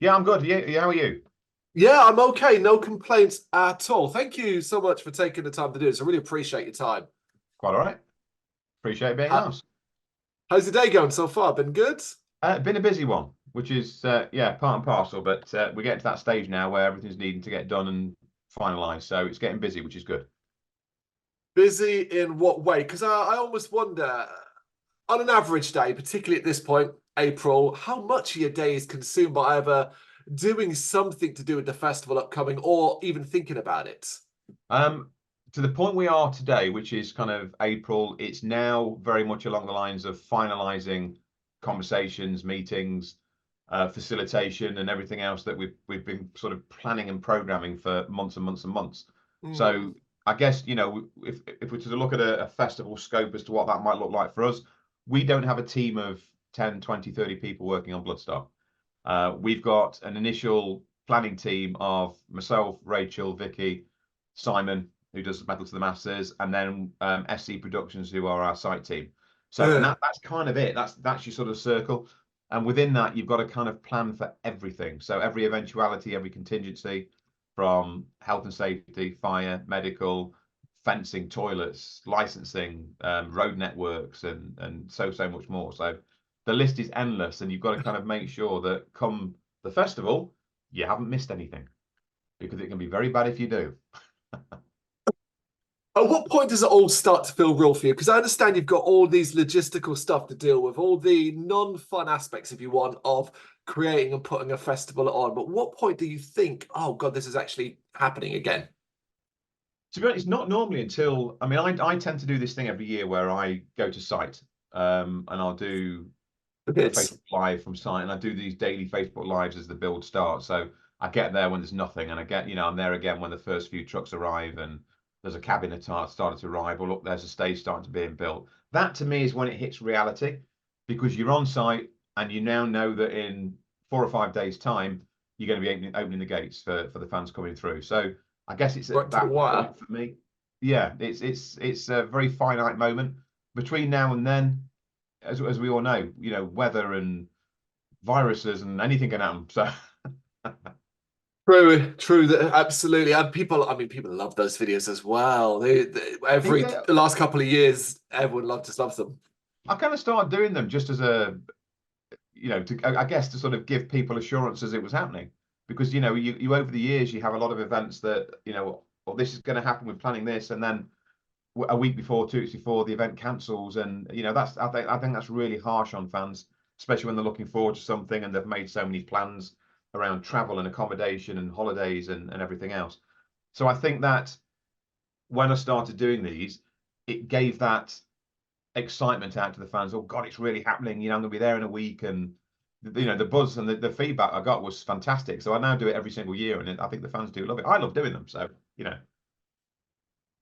Yeah, I'm good. Yeah, how are you? Yeah, I'm okay. No complaints at all. Thank you so much for taking the time to do this. I really appreciate your time. Quite all right. Appreciate being How, asked. how's the day going so far? Been good? Been a busy one, which is yeah, part and parcel. But we're getting to that stage now where everything's needing to get done and finalised. So it's getting busy, which is good. Busy in what way? Because I almost wonder, on an average day, particularly at this point, April, how much of your day is consumed by either doing something to do with the festival upcoming or even thinking about it? Um, to the point we are today, which is kind of April, it's now very much along the lines of finalising conversations, meetings, facilitation, and everything else that we've been sort of planning and programming for months and months and months. Hmm. So I guess, if we're to look at a festival scope as to what that might look like for us, we don't have a team of 10, 20, 30 people working on Bloodstock. We've got an initial planning team of myself, Rachel, Vicky, Simon, who does Metal to the Masters, and then SC Productions, who are our site team. So, and that's kind of it. That's your sort of circle. And within that, you've got to kind of plan for everything. So every eventuality, every contingency, from health and safety, fire, medical, fencing, toilets, licensing, road networks, and so much more. So the list is endless, and you've got to kind of make sure that come the festival, you haven't missed anything because it can be very bad if you do. At what point does it all start to feel real for you? Because I understand you've got all these logistical stuff to deal with, all the non-fun aspects, if you want, of creating and putting a festival on. But what point do you think, oh God, this is actually happening again? To be honest, not normally until I mean, I tend to do this thing every year where I go to site, and I'll do a It's Facebook Live from site, and I do these daily Facebook Lives as the build starts. So I get there when there's nothing, and I get, I'm there again when the first few trucks arrive, and there's a cabin started to arrive, or look, there's a stage starting to being built. That to me is when it hits reality, because you're on site and you now know that in 4 or 5 days' time you're going to be opening the gates for the fans coming through. So I guess it's at right to the that wire. point for me. Yeah, it's a very finite moment between now and then, as we all know, weather and viruses and anything can happen. So True, true. That absolutely. And people, I mean, people love those videos as well. Every yeah, the last couple of years, everyone loves them. I kind of started doing them just as a, I guess to sort of give people assurance as it was happening, because you over the years you have a lot of events that well, this is going to happen. We're planning this, and then a week before, 2 weeks before, the event cancels, and that's I think that's really harsh on fans, especially when they're looking forward to something and they've made so many plans around travel and accommodation and holidays and everything else. So I think that when I started doing these, it gave that excitement out to the fans. Oh God, it's really happening! I'm going to be there in a week, and the buzz and the feedback I got was fantastic. So I now do it every single year, and I think the fans do love it. I love doing them. So you know,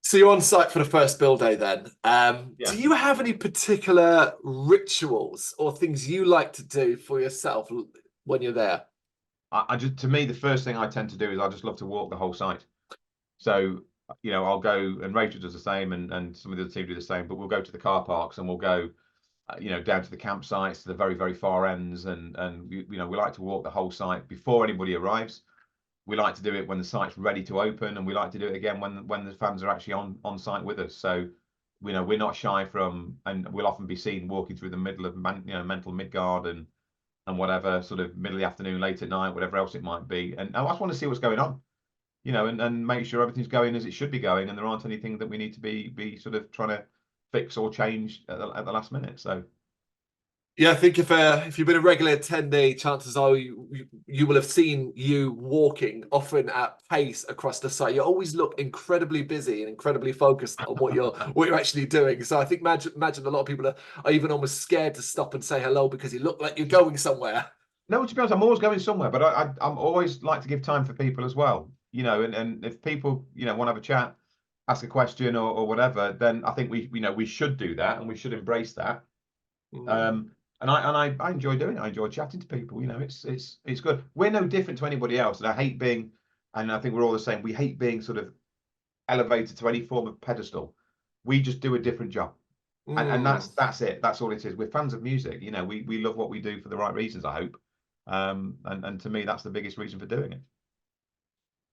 So you're on site for the first build day then. yeah. Do you have any particular rituals or things you like to do for yourself when you're there? I just to me the first thing I tend to do is I just love to walk the whole site. So I'll go, and Rachel does the same, and some of the other team do the same. But we'll go to the car parks and we'll go, down to the campsites to the very very far ends, and we like to walk the whole site before anybody arrives. We like to do it when the site's ready to open, and we like to do it again when the fans are actually on site with us. So we're not shy from, and we'll often be seen walking through the middle of mental Midgard and whatever, sort of middle of the afternoon, late at night, whatever else it might be. And I just want to see what's going on, and make sure everything's going as it should be going, and there aren't anything that we need to be sort of trying to fix or change at the last minute. So Yeah, I think if you've been a regular attendee, chances are you will have seen you walking often at pace across the site. You always look incredibly busy and incredibly focused on what you're actually doing. So I think imagine a lot of people are even almost scared to stop and say hello because you look like you're going somewhere. no, to be honest, I'm always going somewhere, but I'm always like to give time for people as well. And if people want to have a chat, ask a question or whatever, then I think we should do that, and we should embrace that. Mm. And I enjoy doing it. I enjoy chatting to people. It's good. We're no different to anybody else, and I hate being, and I think we're all the same. We hate being sort of elevated to any form of pedestal. We just do a different job, and Mm. that's it. That's all it is. We're fans of music. We love what we do for the right reasons, I hope. And to me, that's the biggest reason for doing it.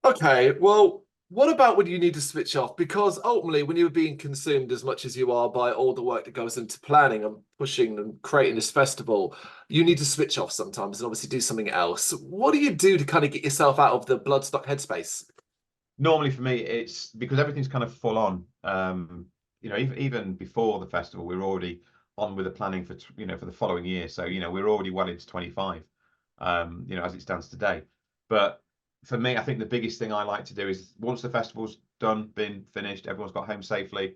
Okay, well, what about when you need to switch off? Because ultimately, when you're being consumed as much as you are by all the work that goes into planning and pushing and creating this festival, you need to switch off sometimes and obviously do something else. What do you do to kind of get yourself out of the Bloodstock headspace? Normally for me, it's because everything's kind of full on. Even before the festival, we're already on with the planning for for the following year. So we're already well into 25. As it stands today. But for me, I think the biggest thing I like to do is once the festival's done, been finished, everyone's got home safely,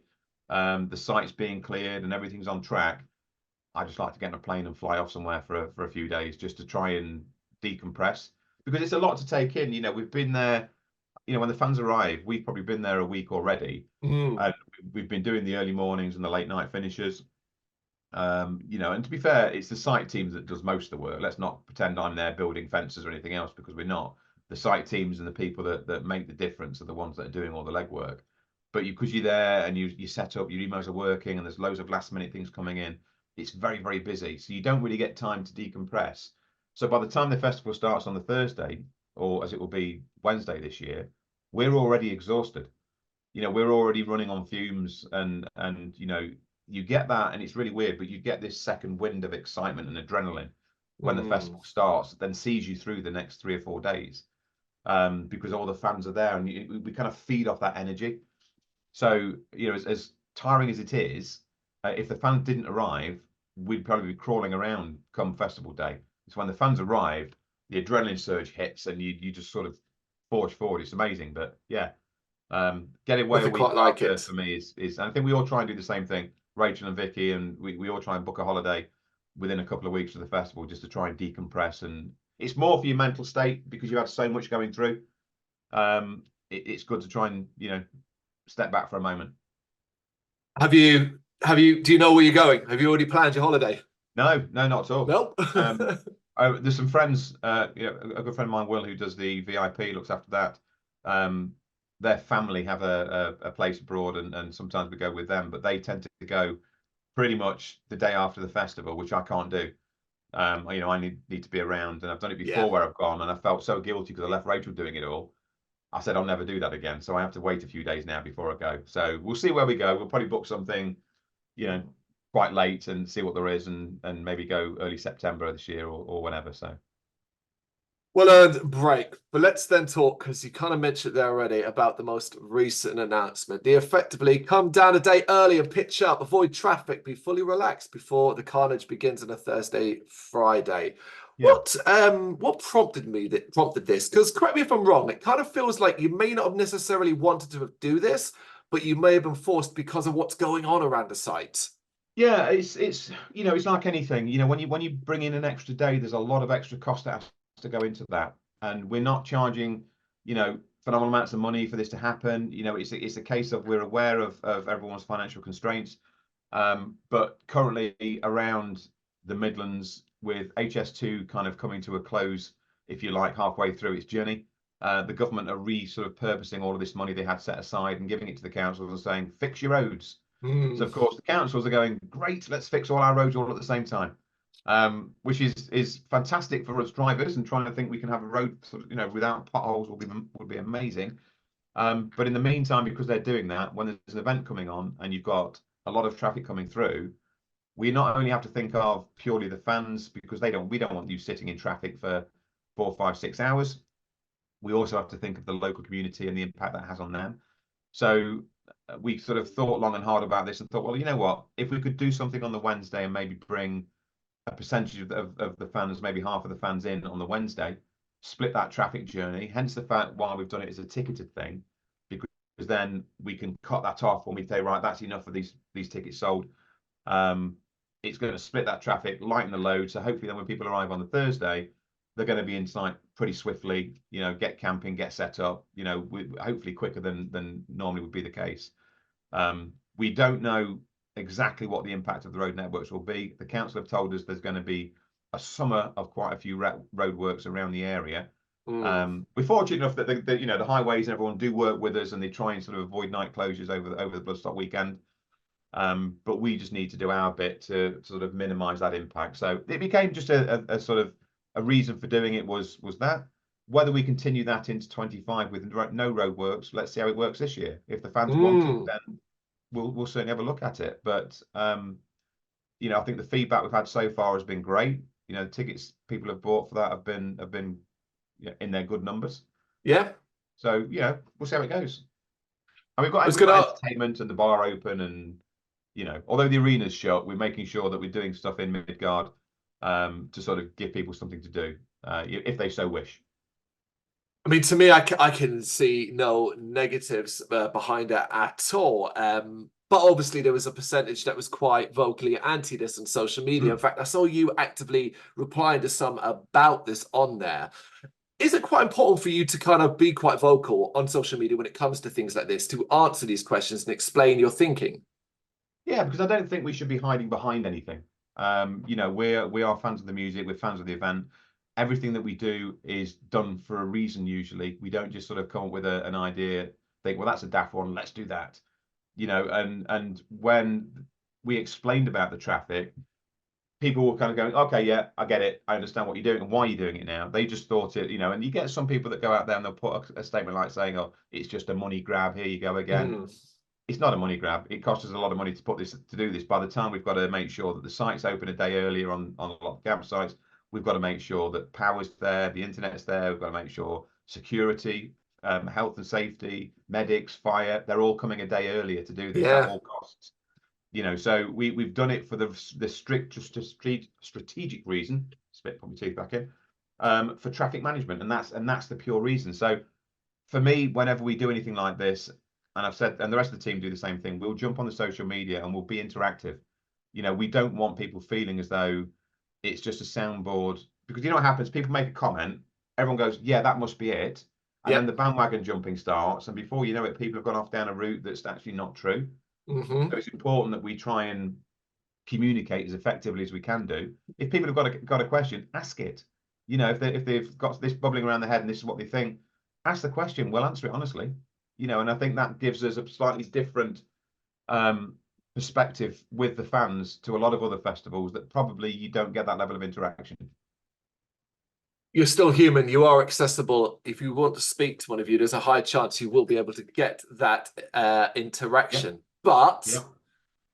the site's being cleared and everything's on track. I just like to get on a plane and fly off somewhere for a few days just to try and decompress because it's a lot to take in. We've been there. When the fans arrive, we've probably been there a week already, and we've been doing the early mornings and the late night finishes. And to be fair, it's the site team that does most of the work. Let's not pretend I'm there building fences or anything else because we're not. The site teams and the people that make the difference are the ones that are doing all the legwork. But because you're there and you set up, your emails are working, and there's loads of last minute things coming in, it's very, very busy. So you don't really get time to decompress. So by the time the festival starts on the Thursday, or as it will be Wednesday this year, we're already exhausted. We're already running on fumes, and you get that, and it's really weird, but you get this second wind of excitement and adrenaline when the festival starts, then sees you through the next 3 or 4 days, because all the fans are there, and we kind of feed off that energy. So as tiring as it is, if the fans didn't arrive, we'd probably be crawling around come festival day. It's when the fans arrive, the adrenaline surge hits, and you just sort of forge forward. It's amazing, but yeah. Getting away a week Quite like after it. for me is, and I think we all try and do the same thing. Rachel and Vicky, and we all try and book a holiday within a couple of weeks of the festival just to try and decompress. And it's more for your mental state because you had so much going through. It's good to try and step back for a moment. Do you know where you're going? Have you already planned your holiday? No, not at all. Nope. There's some friends, a good friend of mine, Will, who does the VIP, looks after that. Their family have a place abroad, and sometimes we go with them, but they tend to go pretty much the day after the festival, which I can't do. I need to be around, and I've done it before where I've gone, and I felt so guilty because I left Rachel doing it all. I said I'll never do that again, so I have to wait a few days now before I go. So we'll see where we go. We'll probably book something, quite late and see what there is, and maybe go early September this year or whenever. So. Well-earned break. But let's then talk, because you kind of mentioned it there already, about the most recent announcement. The effectively come down a day early and pitch up, avoid traffic, be fully relaxed before the carnage begins on a Thursday, Friday. Yeah. What prompted this? Because correct me if I'm wrong, it kind of feels like you may not have necessarily wanted to do this, but you may have been forced because of what's going on around the site. Yeah, it's like anything. When you bring in an extra day, there's a lot of extra cost that has to go into that, and we're not charging phenomenal amounts of money for this to happen. It's a case of we're aware of everyone's financial constraints, but currently around the Midlands, with HS2 kind of coming to a close, if you like, halfway through its journey, the government are sort of purposing all of this money they had set aside and giving it to the councils and saying, fix your roads. So of course the councils are going, great, let's fix all our roads all at the same time, which is fantastic for us drivers, and trying to think we can have a road sort of, without potholes would be amazing. But in the meantime, because they're doing that, when there's an event coming on and you've got a lot of traffic coming through, we not only have to think of purely the fans, because we don't want you sitting in traffic for 4, 5, 6 hours. We also have to think of the local community and the impact that has on them. So we sort of thought long and hard about this and thought, well, you know what, if we could do something on the Wednesday and maybe bring a percentage of the fans, maybe half of the fans in on the Wednesday, split that traffic journey, hence the fact why we've done it as a ticketed thing, because then we can cut that off when we say, right, that's enough of these tickets sold. It's going to split that traffic, lighten the load, so hopefully then when people arrive on the Thursday, they're going to be inside pretty swiftly, get camping, get set up, hopefully quicker than normally would be the case. We don't know exactly what the impact of the road networks will be. The council have told us there's going to be a summer of quite a few road works around the area. We're fortunate enough that the highways and everyone do work with us, and they try and sort of avoid night closures over the Bloodstock weekend. But we just need to do our bit to sort of minimise that impact. So it became just a sort of a reason for doing it was that. Whether we continue that into 25 with no roadworks, let's see how it works this year. If the fans want it, then we'll certainly have a look at it. But you know, I think the feedback we've had so far has been great. You know, the tickets people have bought for that have been you know, in their good numbers. Yeah. So you know, we'll see how it goes. And we've got entertainment and the bar open, and you know, although the arena's shut, we're making sure that we're doing stuff in Midgard to sort of give people something to do if they so wish. I mean, to me, I can see no negatives behind it at all. But obviously, there was a percentage that was quite vocally anti this on social media. In fact, I saw you actively replying to some about this on there. Is it quite important for you to kind of be quite vocal on social media when it comes to things like this, to answer these questions and explain your thinking? Yeah, because I don't think we should be hiding behind anything. You know, we are fans of the music, we're fans of the event. Everything that we do is done for a reason. Usually, we don't just sort of come up with an idea, think, well, that's a daft one, let's do that. You know, and when we explained about the traffic, people were kind of going, okay, yeah, I get it, I understand what you're doing and why you're doing it now. They just thought it, you know, and you get some people that go out there and they'll put a statement like saying, oh, it's just a money grab, here you go again. It's not a money grab. It costs us a lot of money to do this. By the time we've got to make sure that the site's open a day earlier on a lot of campsites, we've got to make sure that power's there, the internet's there. We've got to make sure security, health and safety, medics, fire, they're all coming a day earlier to do this at all costs. You know, so we've done it for the strict strategic reason. Spit, put my teeth back in. For traffic management, and that's the pure reason. So for me, whenever we do anything like this, and I've said, and the rest of the team do the same thing, we'll jump on the social media and we'll be interactive. You know, we don't want people feeling as though it's just a soundboard, because you know what happens? People make a comment, everyone goes, yeah, that must be it. And then the bandwagon jumping starts. And before you know it, people have gone off down a route that's actually not true. So it's important that we try and communicate as effectively as we can do. If people have got a question, ask it. You know, if they've got this bubbling around their head and this is what they think, ask the question. We'll answer it honestly. You know, and I think that gives us a slightly different perspective with the fans to a lot of other festivals that probably you don't get that level of interaction. You're still human. You are accessible. If you want to speak to one of you, there's a high chance you will be able to get that interaction. But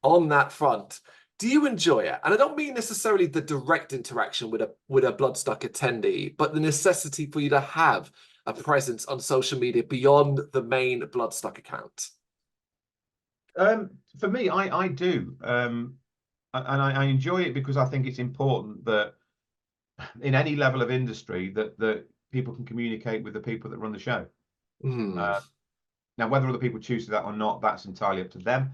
on that front, do you enjoy it? And I don't mean necessarily the direct interaction with a Bloodstock attendee, but the necessity for you to have a presence on social media beyond the main Bloodstock account. For me, I do, and I enjoy it because I think it's important that in any level of industry that people can communicate with the people that run the show. Now, whether other people choose that or not, that's entirely up to them.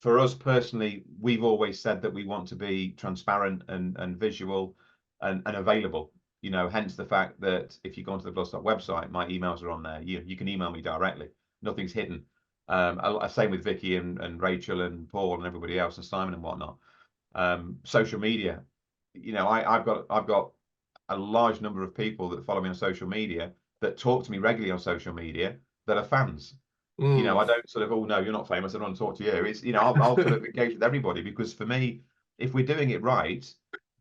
For us personally, we've always said that we want to be transparent and visual and available. You know, hence the fact that if you go onto the Bloodstock website, my emails are on there. You can email me directly. Nothing's hidden. Same with Vicky and Rachel and Paul and everybody else and Simon and whatnot. Social media, you know, I've got a large number of people that follow me on social media that talk to me regularly on social media that are fans. You know, I don't sort of, oh no, you're not famous, I don't want to talk to you. It's, you know, I'll sort of engage with everybody, because for me, if we're doing it right,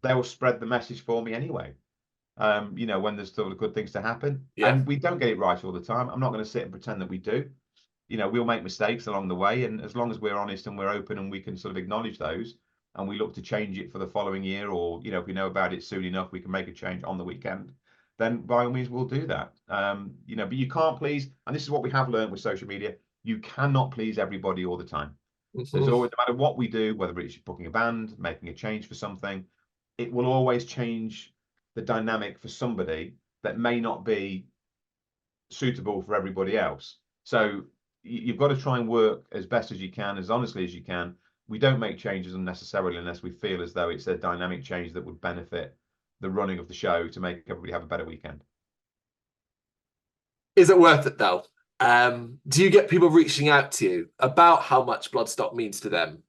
they will spread the message for me anyway. You know, when there's still good things to happen. And we don't get it right all the time. I'm not going to sit and pretend that we do. You know, we'll make mistakes along the way, and as long as we're honest and we're open and we can sort of acknowledge those, and we look to change it for the following year, or, you know, if we know about it soon enough, we can make a change on the weekend, then by all means we'll do that. You know, but you can't please, and this is what we have learned with social media, you cannot please everybody all the time. There's always, no matter what we do, whether it's booking a band, making a change for something, it will always change the dynamic for somebody that may not be suitable for everybody else. So you've got to try and work as best as you can, as honestly as you can. We don't make changes unnecessarily unless we feel as though it's a dynamic change that would benefit the running of the show to make everybody have a better weekend. Is it worth it though? Do you get people reaching out to you about how much Bloodstock means to them?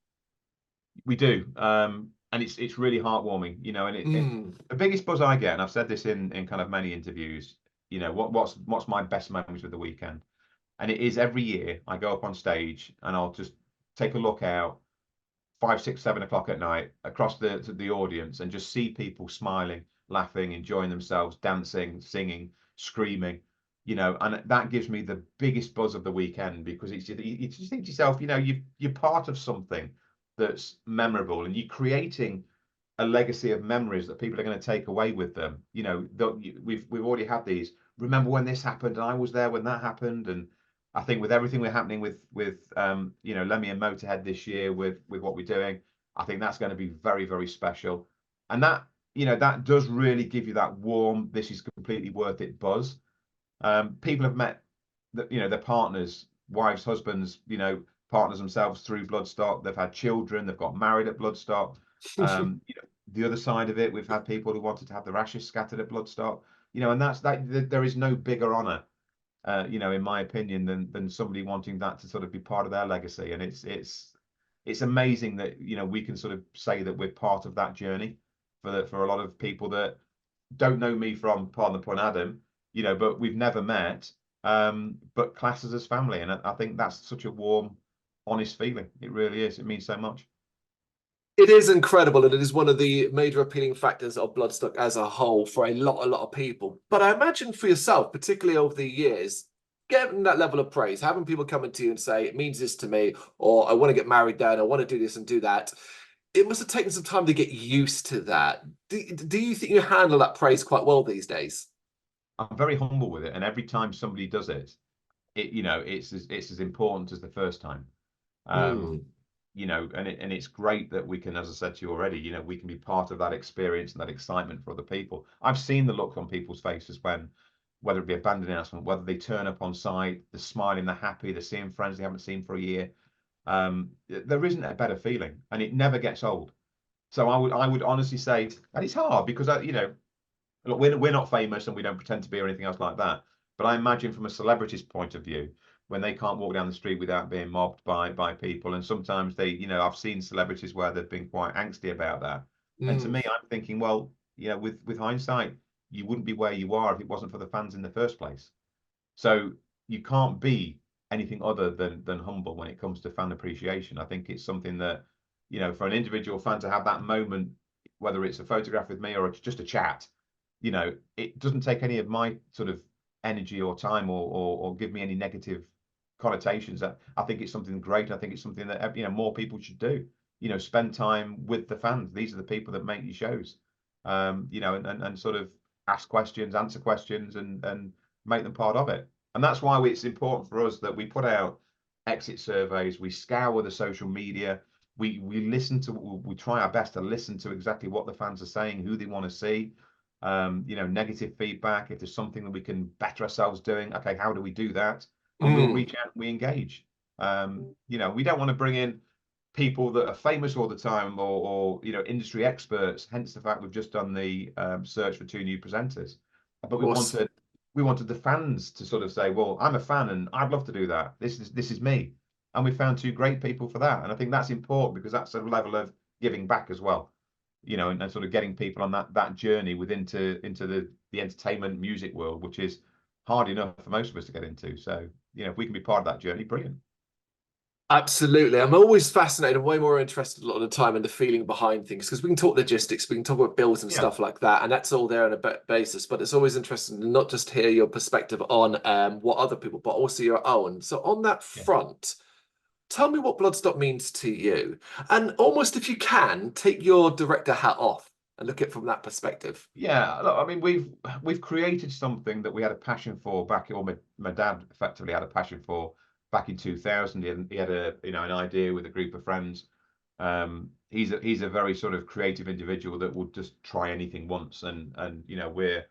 We do, and it's really heartwarming, you know. And the biggest buzz I get, and I've said this in kind of many interviews, you know, what's my best memories with the weekend, and it is every year I go up on stage and I'll just take a look out 5, 6, 7 o'clock at night across the audience and just see people smiling, laughing, enjoying themselves, dancing, singing, screaming, you know, and that gives me the biggest buzz of the weekend, because it's you just think to yourself, you know, you're part of something that's memorable, and you're creating a legacy of memories that people are going to take away with them. You know, we've already had these. Remember when this happened, and I was there when that happened. And I think with everything we're happening with you know, Lemmy and Motorhead this year, with what we're doing, I think that's going to be very, very special. And that, you know, that does really give you that warm, this is completely worth it buzz. People have met, you know, their partners, wives, husbands, you know, partners themselves through Bloodstock. They've had children. They've got married at Bloodstock. You know, the other side of it, we've had people who wanted to have their ashes scattered at Bloodstock. You know, and that's that. There is no bigger honour, you know, in my opinion, than somebody wanting that to sort of be part of their legacy. And it's amazing that, you know, we can sort of say that we're part of that journey for a lot of people that don't know me from, pardon the pun, Adam, you know, but we've never met, but classes as family. And I think that's such a warm, honest feeling. It really is. It means so much. It is incredible, and it is one of the major appealing factors of Bloodstock as a whole for a lot of people. But I imagine for yourself, particularly over the years, getting that level of praise, having people coming to you and say, it means this to me, or I want to get married down, I want to do this and do that. It must have taken some time to get used to that. Do you think you handle that praise quite well these days? I'm very humble with it, and every time somebody does it, you know, it's as important as the first time. Mm. You know, and it's great that we can, as I said to you already, you know, we can be part of that experience and that excitement for other people. I've seen the look on people's faces when, whether it be a band announcement, whether they turn up on site, they're smiling, they're happy, they're seeing friends they haven't seen for a year. There isn't a better feeling, and it never gets old. So I would honestly say, and it's hard because you know, look, we're not famous and we don't pretend to be or anything else like that. But I imagine from a celebrity's point of view, when they can't walk down the street without being mobbed by people, and sometimes they, you know, I've seen celebrities where they've been quite angsty about that. And to Mm. me, I'm thinking, well, you know, with hindsight, you wouldn't be where you are if it wasn't for the fans in the first place. So you can't be anything other than humble when it comes to fan appreciation. I think it's something that, you know, for an individual fan to have that moment, whether it's a photograph with me or just a chat, you know, it doesn't take any of my sort of energy or time, or give me any negative connotations. I think it's something great. I think it's something that, you know, more people should do. You know, spend time with the fans. These are the people that make you shows. You know, and sort of ask questions, answer questions, and make them part of it. And that's why it's important for us that we put out exit surveys. We scour the social media. We listen to. We try our best to listen to exactly what the fans are saying, who they want to see. You know, negative feedback. If there's something that we can better ourselves doing, okay, how do we do that? And we'll reach out and we engage. You know, we don't want to bring in people that are famous all the time, or you know, industry experts. Hence the fact we've just done the search for 2 new presenters. But we wanted the fans to sort of say, well, I'm a fan and I'd love to do that. This is me. And we found 2 great people for that. And I think that's important because that's a level of giving back as well, you know, and sort of getting people on that journey into the entertainment music world, which is hard enough for most of us to get into. So, you know, if we can be part of that journey, brilliant. Absolutely. I'm always fascinated and way more interested a lot of the time in the feeling behind things, because we can talk logistics, we can talk about bills and Yeah. stuff like that, and that's all there on a basis. But it's always interesting to not just hear your perspective on what other people, but also your own. So on that Yeah. front, tell me what Bloodstock means to you. And almost if you can, take your director hat off and look at it from that perspective. Yeah, look, I mean, we've created something that we had a passion for back, or my dad effectively had a passion for back in 2000. He had a, you know, an idea with a group of friends. He's a very sort of creative individual that would just try anything once, and you know, we're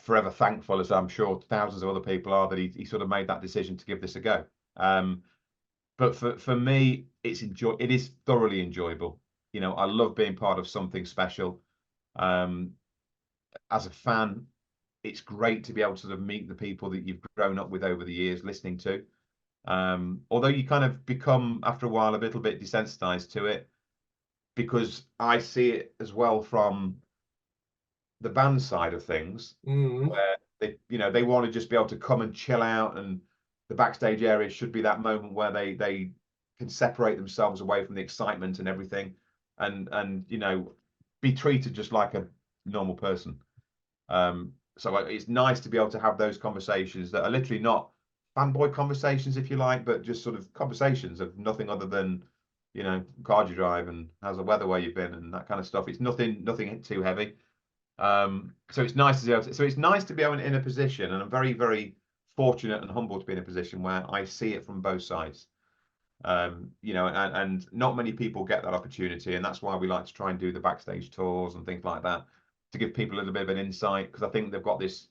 forever thankful, as I'm sure thousands of other people are, that he sort of made that decision to give this a go. But for me, it is thoroughly enjoyable. You know, I love being part of something special. Um, as a fan, it's great to be able to sort of meet the people that you've grown up with over the years, listening to. Although you kind of become, after a while, a little bit desensitized to it, because I see it as well from the band side of things, Mm. where they want to just be able to come and chill out, and the backstage area should be that moment where they can separate themselves away from the excitement and everything, and you know, be treated just like normal person. So it's nice to be able to have those conversations that are literally not fanboy conversations, if you like, but just sort of conversations of nothing other than, you know, car you drive and how's the weather where you've been and that kind of stuff. It's nothing too heavy. So it's nice to be able to, so it's nice to be able in a position, and I'm very, very fortunate and humble to be in a position where I see it from both sides. You know, and not many people get that opportunity, and that's why we like to try and do the backstage tours and things like that to give people a little bit of an insight, because I think they've got this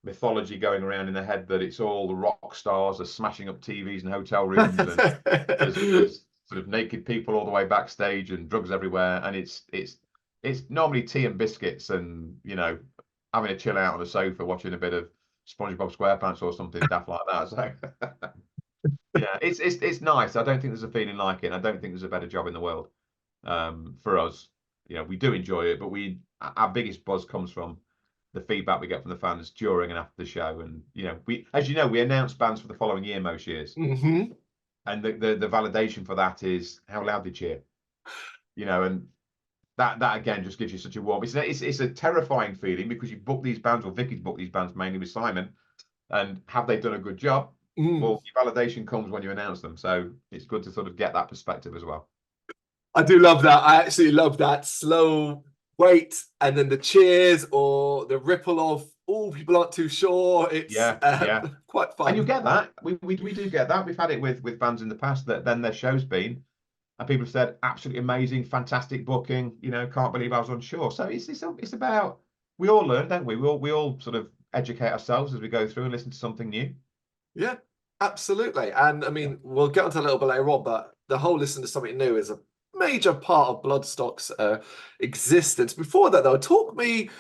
mythology going around in their head that it's all the rock stars are smashing up TVs and hotel rooms, and there's sort of naked people all the way backstage and drugs everywhere, and it's normally tea and biscuits and, you know, having a chill out on the sofa watching a bit of SpongeBob SquarePants or something daft like that. So yeah, it's nice. I don't think there's a feeling like it. And I don't think there's a better job in the world for us. You know, we do enjoy it, but our biggest buzz comes from the feedback we get from the fans during and after the show. And, you know, as you know, we announce bands for the following year most years. Mm-hmm. And the validation for that is how loud they cheer. You know, and that again just gives you such a warm. It's a terrifying feeling, because you book these bands, or Vicky's booked these bands mainly with Simon, and have they done a good job? Well, your validation comes when you announce them, so it's good to sort of get that perspective as well. I do love that. I actually love that slow wait, and then the cheers or the ripple of, oh, people aren't too sure. It's quite fun. And you get that. We do get that. We've had it with bands in the past that then their show's been, and people have said absolutely amazing, fantastic booking. You know, can't believe I was unsure. So it's about, we all learn, don't we? We all sort of educate ourselves as we go through and listen to something new. Yeah, absolutely. And I mean, we'll get onto a little bit later on, but the whole listen to something new is a major part of Bloodstock's existence. Before that, though, talk me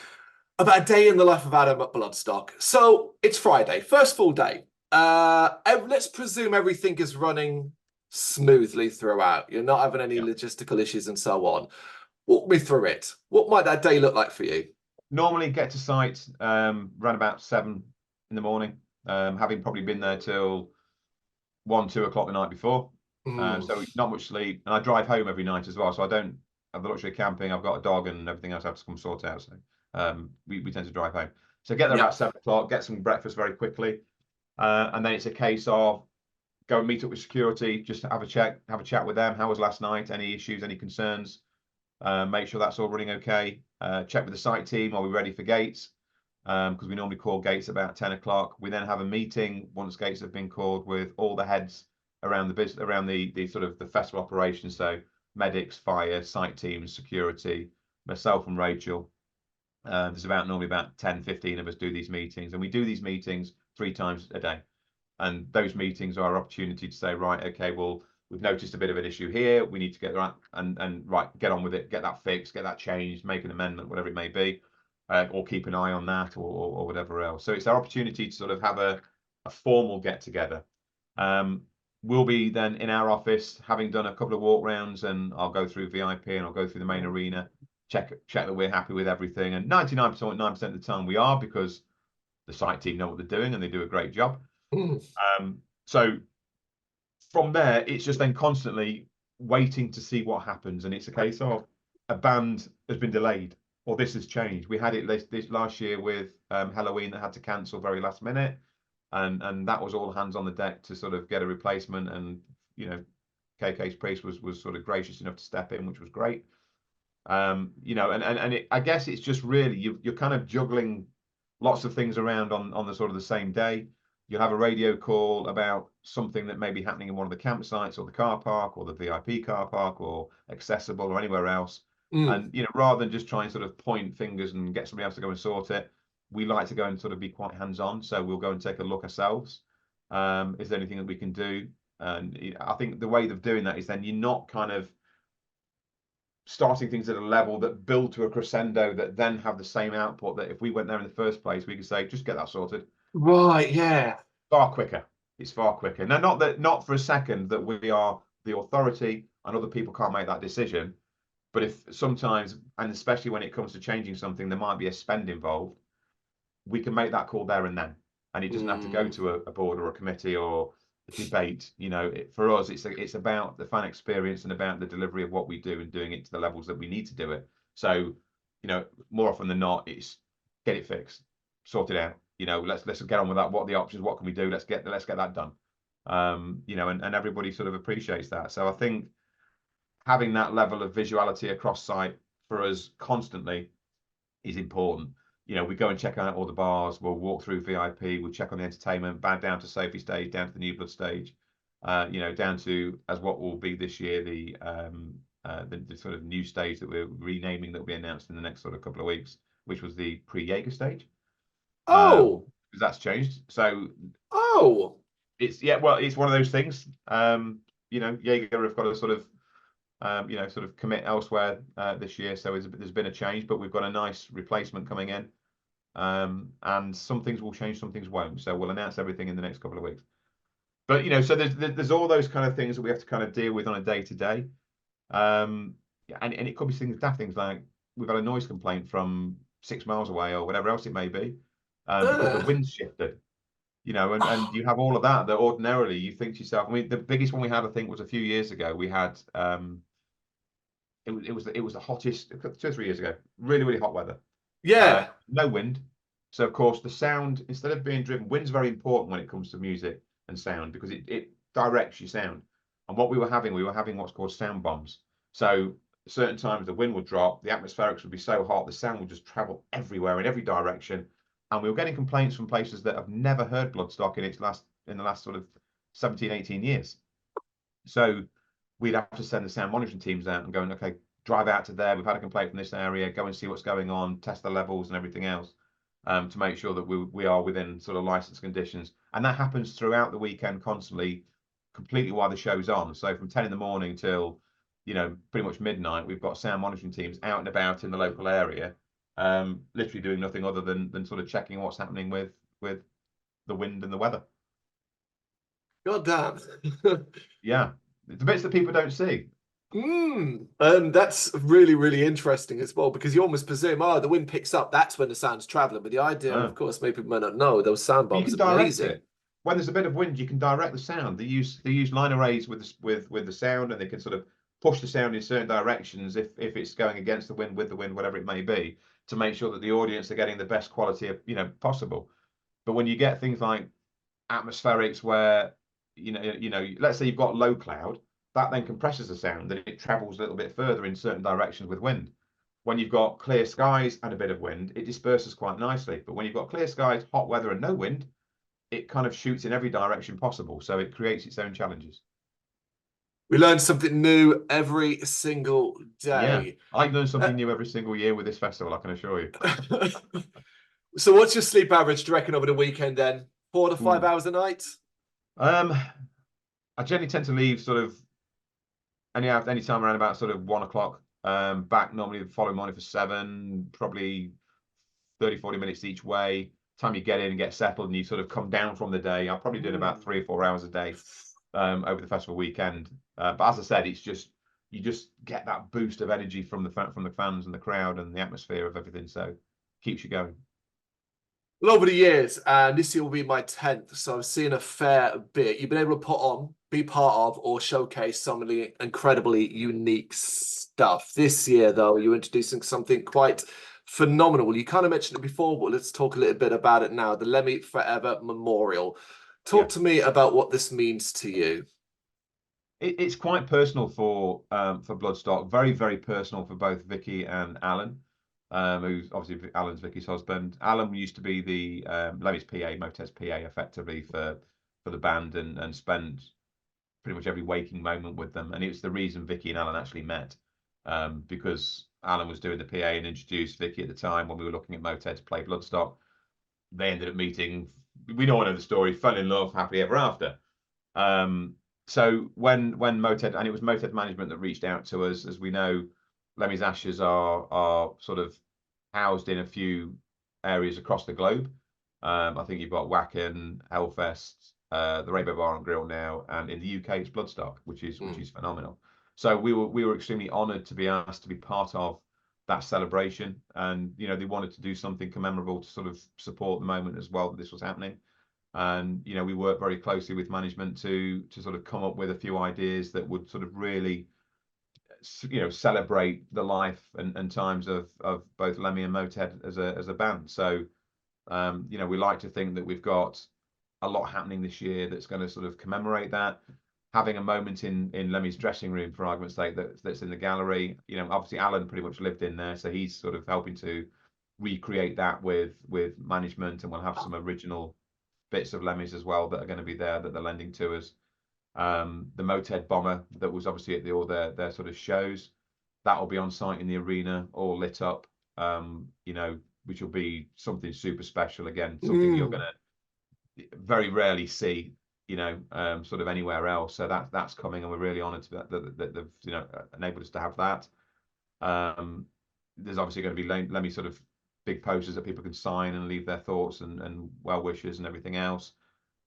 about a day in the life of Adam at Bloodstock. So it's Friday, first full day. Let's presume everything is running smoothly throughout. You're not having any logistical issues and so on. Walk me through it. What might that day look like for you? Normally get to site around about 7 in the morning, having probably been there till 1, 2 o'clock the night before. So not much sleep, and I drive home every night as well, so I don't have the luxury of camping. I've got a dog and everything else I have to come sort out, so we tend to drive home. So get there about 7 o'clock, get some breakfast very quickly, and then it's a case of go and meet up with security, just have a chat with them. How was last night? Any issues, any concerns? Make sure that's all running okay. Check with the site team, are we ready for gates? Because we normally call gates about 10 o'clock. We then have a meeting once gates have been called with all the heads around the business, around the sort of the festival operations. So medics, fire, site teams, security, myself and Rachel. There's normally about 10, 15 of us do these meetings, and we do these meetings 3 times a day. And those meetings are an opportunity to say, right, okay, well, we've noticed a bit of an issue here. We need to get that and right, get on with it, get that fixed, get that changed, make an amendment, whatever it may be, or keep an eye on that, or whatever else. So it's our opportunity to sort of have a formal get together. We'll be then in our office, having done a couple of walk rounds, and I'll go through VIP and I'll go through the main arena, check that we're happy with everything. And 99.9% of the time we are, because the site team know what they're doing and they do a great job. So from there, it's just then constantly waiting to see what happens. And it's a case of a band has been delayed, or this has changed. We had it this last year with Halloween that had to cancel very last minute. And that was all hands on the deck to sort of get a replacement. And, you know, KK's Priest was sort of gracious enough to step in, which was great. You know, and I guess it's just really, you're kind of juggling lots of things around on the sort of the same day. You'll have a radio call about something that may be happening in one of the campsites or the car park or the VIP car park or accessible or anywhere else. And, you know, rather than just try and sort of point fingers and get somebody else to go and sort it, we like to go and sort of be quite hands-on. So we'll go and take a look ourselves. Is there anything that we can do? And I think the way of doing that is then you're not kind of starting things at a level that build to a crescendo that then have the same output that if we went there in the first place, we could say, just get that sorted. Right, yeah. Far quicker. It's far quicker. Now, not for a second that we are the authority and other people can't make that decision. But if sometimes, and especially when it comes to changing something, there might be a spend involved, we can make that call there and then. And it doesn't have to go to a board or a committee or a debate. You know, for us, it's about the fan experience and about the delivery of what we do and doing it to the levels that we need to do it. So, you you know, more often than not, it's get it fixed, sort it out. You know, let's get on with that. What are the options? What can we do? Let's get that done. You know, and everybody sort of appreciates that. So I think having that level of visuality across site for us constantly is important. You know, we go and check out all the bars, we'll walk through VIP, we'll check on the entertainment, back down to Sophie stage, down to the new Blood stage, you know, down to, as what will be this year, the sort of new stage that we're renaming, that will be announced in the next sort of couple of weeks, which was the pre-Jaeger stage. Oh, because that's changed. So it's, yeah, well, it's one of those things. You know, Jaeger have got to sort of, you know, sort of commit elsewhere this year. So there's been a change, but we've got a nice replacement coming in. And some things will change, some things won't. So we'll announce everything in the next couple of weeks. But, you know, so there's all those kind of things that we have to kind of deal with on a day to day. And it could be daft things like we've had a noise complaint from 6 miles away or whatever else it may be, because the wind's shifted. You know, and you have all of that ordinarily you think to yourself. I mean, the biggest one we had, I think, was a few years ago. We had it was the hottest 2 or 3 years ago. Really, really hot weather. yeah. No wind. So of course the sound, instead of being driven, wind's very important when it comes to music and sound, because it directs your sound. And what we were having what's called sound bombs. So certain times the wind would drop, the atmospherics would be so hot, the sound would just travel everywhere in every direction. And we were getting complaints from places that have never heard Bloodstock in the last sort of 17, 18 years. So we'd have to send the sound monitoring teams out and going, okay, drive out to there. We've had a complaint from this area. Go and see what's going on, test the levels and everything else, to make sure that we are within sort of license conditions. And that happens throughout the weekend constantly, completely while the show's on. So from 10 in the morning till, you know, pretty much midnight, we've got sound monitoring teams out and about in the local area, literally doing nothing other than sort of checking what's happening with the wind and the weather. God damn. Yeah, the bits that people don't see. And that's really, really interesting as well, because you almost presume, oh, the wind picks up, that's when the sound's traveling. But the idea, of course, maybe people may not know, those sound bombs are amazing. It. When there's a bit of wind, you can direct the sound. They use line arrays with the sound, and they can sort of push the sound in certain directions if it's going against the wind, with the wind, whatever it may be, to make sure that the audience are getting the best quality of, you know, possible. But when you get things like atmospherics where, you know, let's say you've got low cloud, that then compresses the sound and it travels a little bit further in certain directions with wind. When you've got clear skies and a bit of wind, it disperses quite nicely. But when you've got clear skies, hot weather and no wind, it kind of shoots in every direction possible. So it creates its own challenges. We learn something new every single day. Yeah, I learn something new every single year with this festival, I can assure you. So what's your sleep average, do you reckon, over the weekend then? 4 to 5 hours a night? I generally tend to leave sort of any time around about sort of 1 o'clock. Back normally the following morning for 7, probably 30-40 minutes each way. Time you get in and get settled and you sort of come down from the day, I'll probably do about 3 or 4 hours a day over the festival weekend. But as I said, it's just, you just get that boost of energy from the fans and the crowd and the atmosphere of everything, so it keeps you going. Well, over the years, and this year will be my 10th, so I've seen a fair bit. You've been able to put on, be part of, or showcase some of the incredibly unique stuff. This year, though, you're introducing something quite phenomenal. You kind of mentioned it before, but let's talk a little bit about it now. The Lemmy Memorial. Talk to me about what this means to you. It's quite personal for Bloodstock. Very, very personal for both Vicky and Alan. Who's obviously Alan's Vicky's husband. Alan used to be the Lemmy's PA, Motets PA, effectively for the band, and spend pretty much every waking moment with them. And it was the reason Vicky and Alan actually met, because Alan was doing the PA and introduced Vicky at the time when we were looking at Motet to play Bloodstock. They ended up meeting. We all know the story. Fell in love, happily ever after. So when Motet, and it was Motet management that reached out to us, as we know, Lemmy's ashes are sort of housed in a few areas across the globe. I think you've got Wacken, Hellfest, the Rainbow Bar and Grill now, and in the UK it's Bloodstock, which is phenomenal. So we were extremely honoured to be asked to be part of that celebration, and you know, they wanted to do something commemorable to sort of support the moment as well that this was happening. And you know, we worked very closely with management to sort of come up with a few ideas that would sort of really celebrate the life and times of both Lemmy and Motorhead as a band. So we like to think that we've got a lot happening this year that's going to sort of commemorate that. Having a moment in Lemmy's dressing room, for argument's sake, that's in the gallery. Obviously Alan pretty much lived in there, so he's sort of helping to recreate that with management, and we'll have some original bits of Lemmy's as well that are going to be there that they're lending to us. The Motorhead bomber that was obviously at all their sort of shows, that will be on site in the arena, all lit up. Which will be something super special again, something you're going to very rarely see, sort of anywhere else. So that's coming, and we're really honoured that they've enabled us to have that. There's obviously going to be Lemmy sort of big posters that people can sign and leave their thoughts and well wishes and everything else.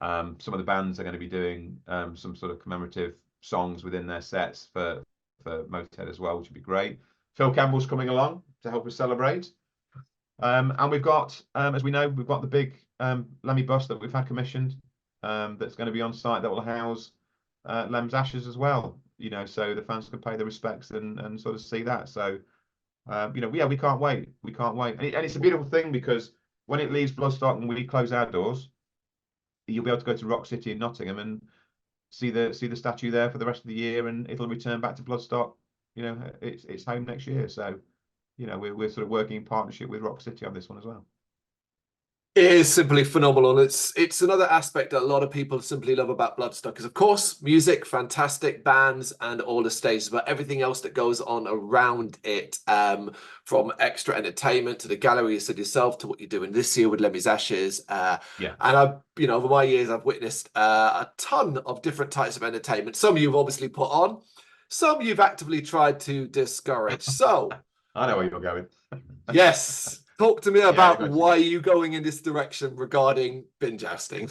Some of the bands are going to be doing some sort of commemorative songs within their sets for Motorhead as well, which would be great. Phil Campbell's coming along to help us celebrate. And we've got, as we know, we've got the big Lemmy bus that we've had commissioned that's going to be on site that will house Lem's ashes as well, so the fans can pay their respects and sort of see that. So, we can't wait. We can't wait. And it's a beautiful thing, because when it leaves Bloodstock and we close our doors, you'll be able to go to Rock City in Nottingham and see the statue there for the rest of the year, and it'll return back to Bloodstock. It's home next year. So, we're sort of working in partnership with Rock City on this one as well. It is simply phenomenal. It's another aspect that a lot of people simply love about Bloodstock, is of course music, fantastic bands and all the stages, but everything else that goes on around it, from extra entertainment to the gallery you said yourself, to what you're doing this year with Lemmy's Ashes. And I've, over my years, I've witnessed a ton of different types of entertainment. Some you've obviously put on, some you've actively tried to discourage. So I know where you're going. Yes. Talk to me about why you're going in this direction regarding bin-jousting.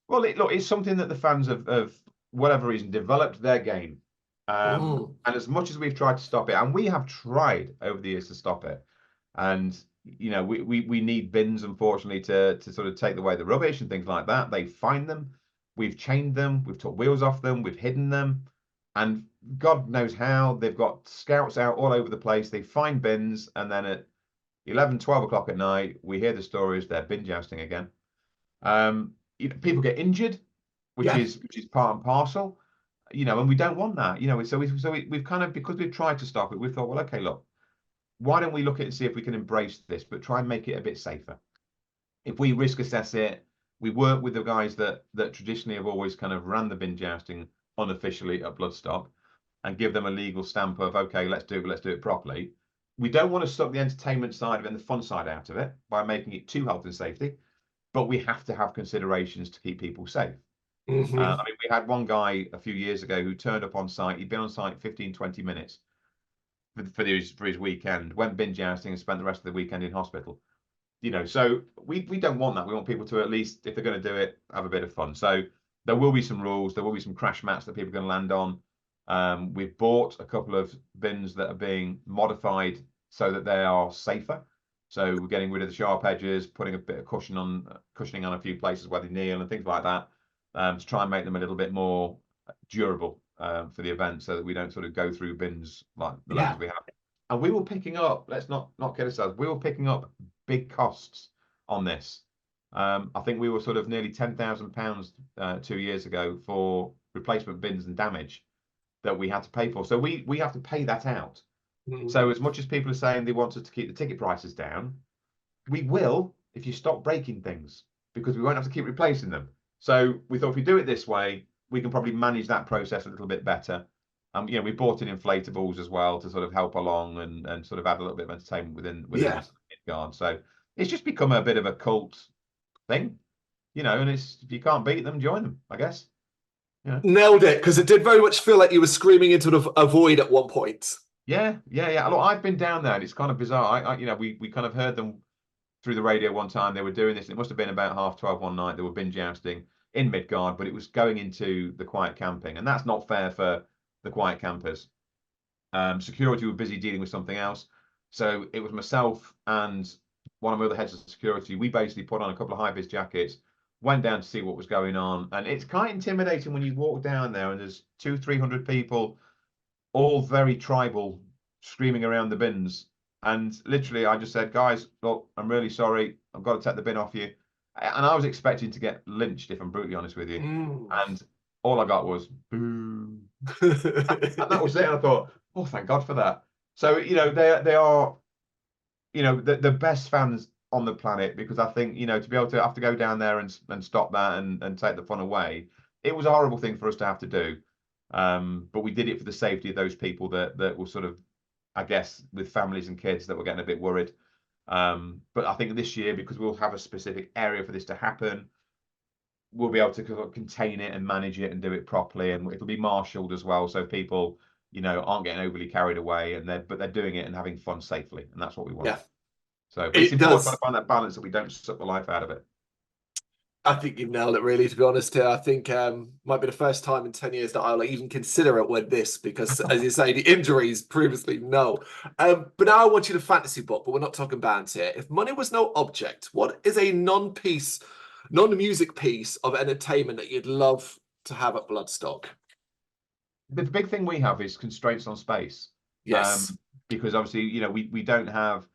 Well, look, it's something that the fans have, whatever reason, developed their game. And as much as we've tried to stop it, and we have tried over the years to stop it, and we need bins, unfortunately, to sort of take away the rubbish and things like that. They find them, we've chained them, we've took wheels off them, we've hidden them, and God knows how. They've got scouts out all over the place. They find bins, and then at 11, 12 o'clock at night, we hear the stories. They're bin jousting again. People get injured, which is part and parcel. And we don't want that. So we've kind of, because we've tried to stop it, we've thought, well, okay, look, why don't we look at it and see if we can embrace this, but try and make it a bit safer. If we risk assess it, we work with the guys that traditionally have always kind of ran the bin jousting unofficially at Bloodstock, and give them a legal stamp of, okay, let's do it properly. We don't want to suck the entertainment side of it and the fun side out of it by making it too health and safety, but we have to have considerations to keep people safe. I mean, we had one guy a few years ago who turned up on site. He'd been on site 15, 20 minutes for his weekend, went bin jousting and spent the rest of the weekend in hospital. So we don't want that. We want people to, at least, if they're going to do it, have a bit of fun. So there will be some rules. There will be some crash mats that people are going to land on. We've bought a couple of bins that are being modified so that they are safer. So we're getting rid of the sharp edges, putting a bit of cushioning on a few places where they kneel and things like that, to try and make them a little bit more durable for the event, so that we don't sort of go through bins like the ones we have. And we were picking up, let's not kid ourselves, we were picking up big costs on this. I think we were sort of nearly £10,000 2 years ago for replacement bins and damage that we had to pay for. So we have to pay that out. So as much as people are saying they want us to keep the ticket prices down, we will if you stop breaking things, because we won't have to keep replacing them. So we thought if we do it this way, we can probably manage that process a little bit better. We bought in inflatables as well to sort of help along and sort of add a little bit of entertainment within the guard. So it's just become a bit of a cult thing, and it's, if you can't beat them, join them, I guess. Nailed it, because it did very much feel like you were screaming into a void at one point. Yeah. Look, I've been down there, and it's kind of bizarre. We kind of heard them through the radio one time. They were doing this. It must have been about 12:30 one night. They were bin jousting in Midgard, but it was going into the quiet camping, and that's not fair for the quiet campers. Security were busy dealing with something else, so it was myself and one of the other heads of security. We basically put on a couple of high-vis jackets, went down to see what was going on, and it's quite intimidating when you walk down there and there's 200-300 people all very tribal, screaming around the bins. And literally, I just said, guys, look, I'm really sorry. I've got to take the bin off you. And I was expecting to get lynched, if I'm brutally honest with you. And all I got was boo. And that was it. And I thought, oh, thank God for that. So, they are, the best fans on the planet, because I think, to be able to have to go down there and stop that and take the fun away, it was a horrible thing for us to have to do. But we did it for the safety of those people that were sort of, I guess, with families and kids that were getting a bit worried. But I think this year, because we'll have a specific area for this to happen, we'll be able to contain it and manage it and do it properly, and it'll be marshaled as well, so people, aren't getting overly carried away, but they're doing it and having fun safely, and that's what we want. Yeah. So it's important to find that balance that we don't suck the life out of it. I think you've nailed it, really, to be honest here. I think might be the first time in 10 years that I'll even consider it with this, because, as you say, the injuries previously, no. But now I want you to fantasy book, but we're not talking bands here. If money was no object, what is a non-music piece of entertainment that you'd love to have at Bloodstock? The big thing we have is constraints on space. Yes. Because obviously, we don't have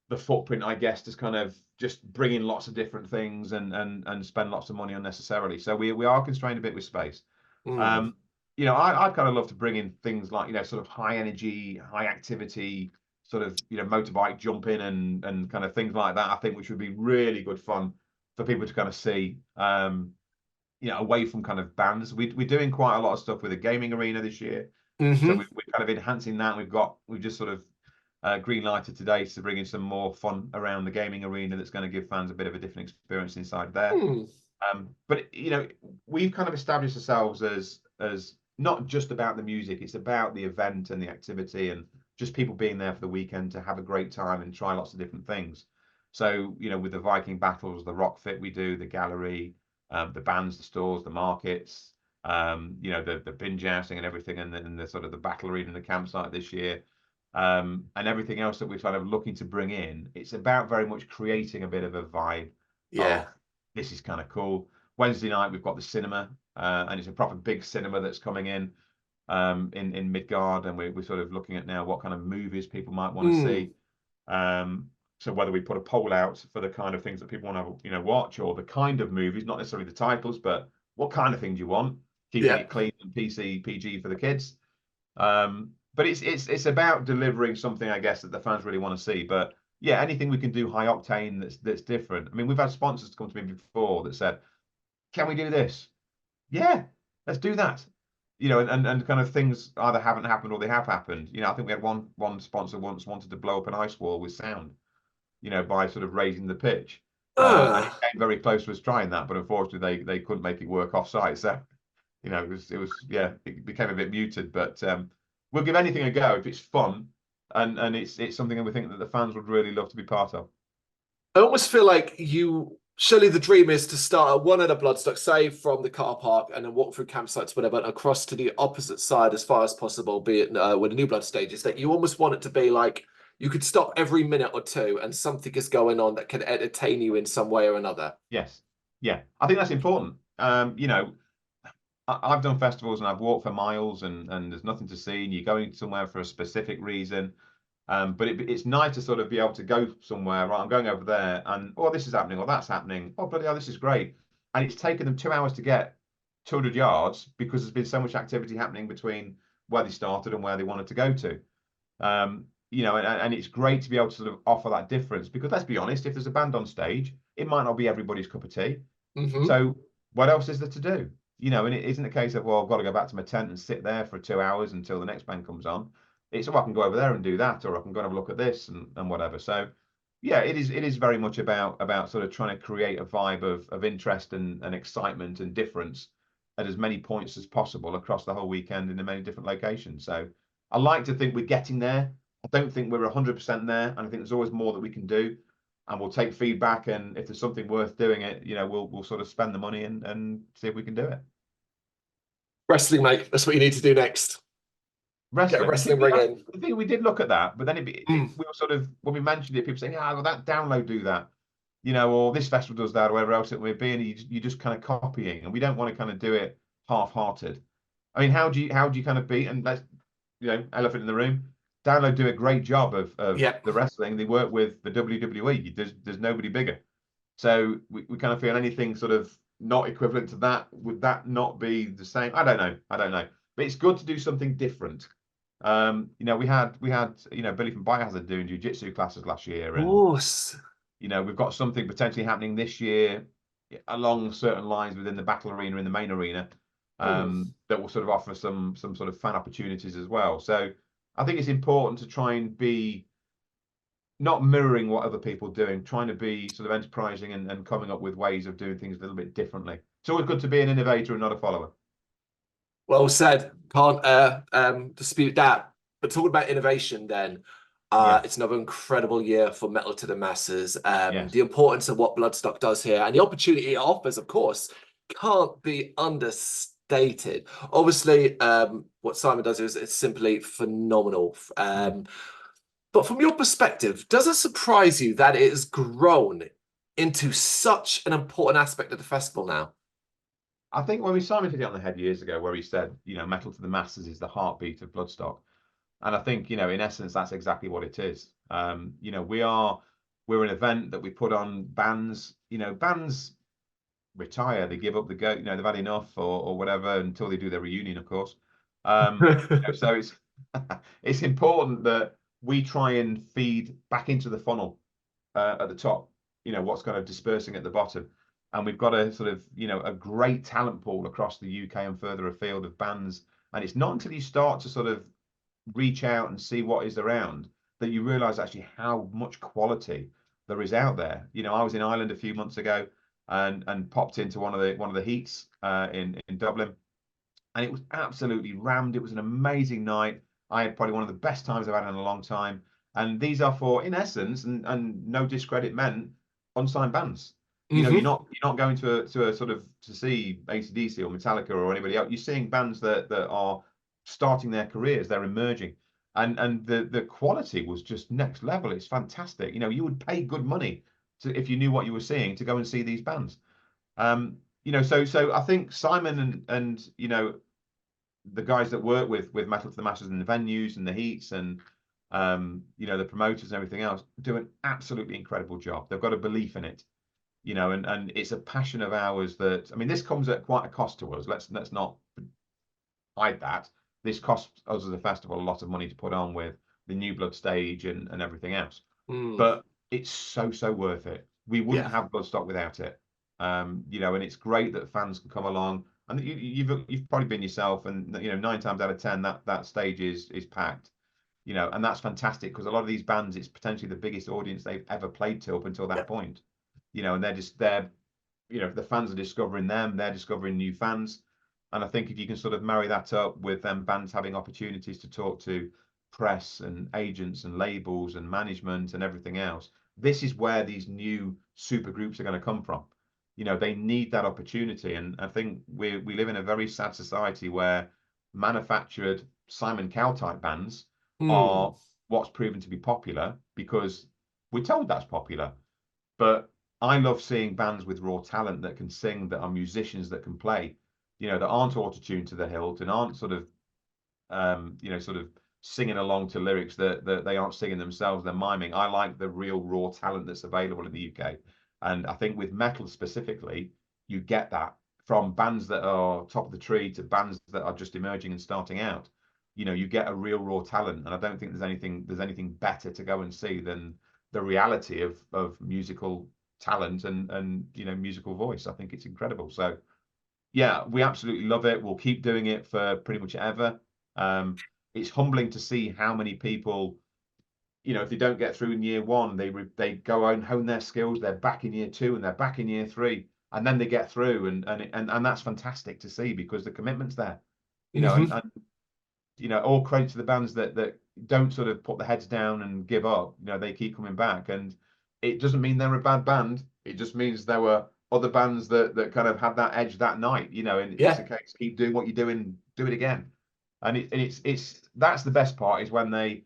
the footprint, I guess, to kind of just bring in lots of different things and spend lots of money unnecessarily. So we are constrained a bit with space. I'd kind of love to bring in things like, sort of high energy, high activity, sort of, motorbike jumping and kind of things like that, I think, which would be really good fun for people to kind of see, away from kind of bands. We're doing quite a lot of stuff with a gaming arena this year. So we're kind of enhancing that. We've just sort of green lighted today to bring in some more fun around the gaming arena that's going to give fans a bit of a different experience inside there. But we've kind of established ourselves as not just about the music, it's about the event and the activity and just people being there for the weekend to have a great time and try lots of different things. So, with the Viking battles, the rock fit we do, the gallery, the bands, the stores, the markets, the bin-jousting and everything, and then the sort of the battle arena and the campsite this year. And everything else that we're kind of looking to bring in, it's about very much creating a bit of a vibe. Yeah. This is kind of cool. Wednesday night, we've got the cinema, and it's a proper big cinema that's coming in Midgard, and we're sort of looking at now what kind of movies people might want to see. So whether we put a poll out for the kind of things that people want to, watch, or the kind of movies, not necessarily the titles, but what kind of things you want, keeping it clean and PG for the kids. But it's about delivering something, I guess, that the fans really want to see. But yeah, anything we can do high octane that's different. I mean, we've had sponsors come to me before that said, "Can we do this?" Yeah, let's do that. And kind of things either haven't happened or they have happened. I think we had one sponsor once wanted to blow up an ice wall with sound, by sort of raising the pitch. And it came very close to us trying that, but unfortunately they couldn't make it work off site. So, it became a bit muted. But we'll give anything a go if it's fun and it's something that we think that the fans would really love to be part of. I almost feel like surely the dream is to start at one end of Bloodstock, say from the car park, and then walk through campsites, whatever, across to the opposite side as far as possible, be it with the new Blood stages, that you almost want it to be like you could stop every minute or two and something is going on that can entertain you in some way or another. Yes. Yeah. I think that's important. I've done festivals and I've walked for miles and there's nothing to see, and you're going somewhere for a specific reason. But it's nice to sort of be able to go somewhere, right? I'm going over there and, oh, this is happening, or that's happening. Oh, bloody hell, this is great. And it's taken them 2 hours to get 200 yards because there's been so much activity happening between where they started and where they wanted to go to. And it's great to be able to sort of offer that difference, because let's be honest, if there's a band on stage, it might not be everybody's cup of tea. So what else is there to do? And it isn't a case of, well, I've got to go back to my tent and sit there for 2 hours until the next band comes on. It's, oh, I can go over there and do that, or I can go and have a look at this and whatever. So yeah, it is very much about sort of trying to create a vibe of interest and excitement and difference at as many points as possible across the whole weekend in the many different locations. So I like to think we're getting there. I don't think we're 100% there, and I think there's always more that we can do, and we'll take feedback, and if there's something worth doing it, we'll sort of spend the money and see if we can do it. Wrestling, mate, that's what you need to do next. Wrestling. Get a wrestling ring in. I think we did look at that, but then we were sort of, when we mentioned it, people saying, well, that download do that, or this festival does that, or wherever else it may be, and you're just kind of copying, and we don't want to kind of do it half-hearted. I mean, how do you kind of beat, and let's elephant in the room. Download do a great job of Yeah. the wrestling. They work with the WWE. There's nobody bigger. So we kind of feel anything sort of not equivalent to that, would that not be the same? I don't know. But it's good to do something different. We had Billy from Biohazard doing jiu-jitsu classes last year, Of and course. we've got something potentially happening this year along certain lines within the battle arena in the main arena, that will sort of offer some sort of fan opportunities as well. So I think it's important to try and be not mirroring what other people are doing, trying to be sort of enterprising and coming up with ways of doing things a little bit differently. It's always good to be an innovator and not a follower. Well said. Can't dispute that. But talking about innovation, then, it's another incredible year for metal to the masses. Yes. The importance of what Bloodstock does here and the opportunity it offers, of course, can't be understated. Obviously, what Simon does is it's simply phenomenal. But from your perspective, does it surprise you that it has grown into such an important aspect of the festival now? I think when Simon hit it on the head years ago, where he said, metal to the masses is the heartbeat of Bloodstock. And I think, in essence, that's exactly what it is. We're an event that we put on bands. Bands retire, they give up the go. They've had enough or whatever until they do their reunion, of course. So it's important that we try and feed back into the funnel at the top. What's kind of dispersing at the bottom. And we've got a sort of, a great talent pool across the UK and further afield of bands. And it's not until you start to sort of reach out and see what is around that you realize actually how much quality there is out there. I was in Ireland a few months ago and popped into one of the heats in Dublin, and it was absolutely rammed. It was an amazing night. I had probably one of the best times I've had in a long time. And these are for, in essence, and no discredit meant, unsigned bands. You're not going to a sort of to see AC/DC or Metallica or anybody else. You're seeing bands that are starting their careers, they're emerging, and the quality was just next level. It's fantastic. You would pay good money if you knew what you were seeing to go and see these bands. So I think Simon and the guys that work with Metal to the Masses and the venues and the heats and the promoters and everything else do an absolutely incredible job. They've got a belief in it. And it's a passion of ours that, I mean, this comes at quite a cost to us. Let's not hide that. This costs us as a festival a lot of money to put on with the New Blood stage and everything else. But it's so worth it. We wouldn't have Bloodstock without it. And it's great that fans can come along. And you've probably been yourself, and 9 times out of 10 that stage is packed. And that's fantastic because a lot of these bands, it's potentially the biggest audience they've ever played to up until that point. And the fans are discovering them, they're discovering new fans. And I think if you can sort of marry that up with them bands having opportunities to talk to press and agents and labels and management and everything else, this is where these new super groups are going to come from. They need that opportunity. And I think we live in a very sad society where manufactured Simon Cowell type bands are what's proven to be popular because we're told that's popular. But I love seeing bands with raw talent that can sing, that are musicians that can play, that aren't auto-tuned to the hilt and aren't sort of, sort of singing along to lyrics that they aren't singing themselves, they're miming. I like the real raw talent that's available in the UK. And I think with metal specifically, you get that from bands that are top of the tree to bands that are just emerging and starting out. You get a real raw talent. And I don't think there's anything better to go and see than the reality of musical talent and musical voice. I think it's incredible. So yeah, we absolutely love it. We'll keep doing it for pretty much ever. It's humbling to see how many people, if they don't get through in year 1, they go out and hone their skills. They're back in year 2 and they're back in year 3, and then they get through, and that's fantastic to see because the commitment's there. All credit to the bands that don't sort of put their heads down and give up. They keep coming back, and it doesn't mean they're a bad band. It just means there were other bands that kind of had that edge that night. And it's a case, keep doing what you're doing, do it again. And it's that's the best part is when they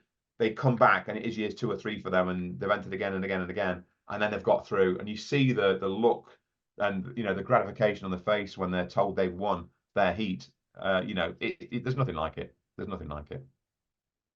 come back and it is years 2 or 3 for them, and they've entered again and again and again, and then they've got through, and you see the look and the gratification on the face when they're told they've won their heat. There's nothing like it. There's nothing like it.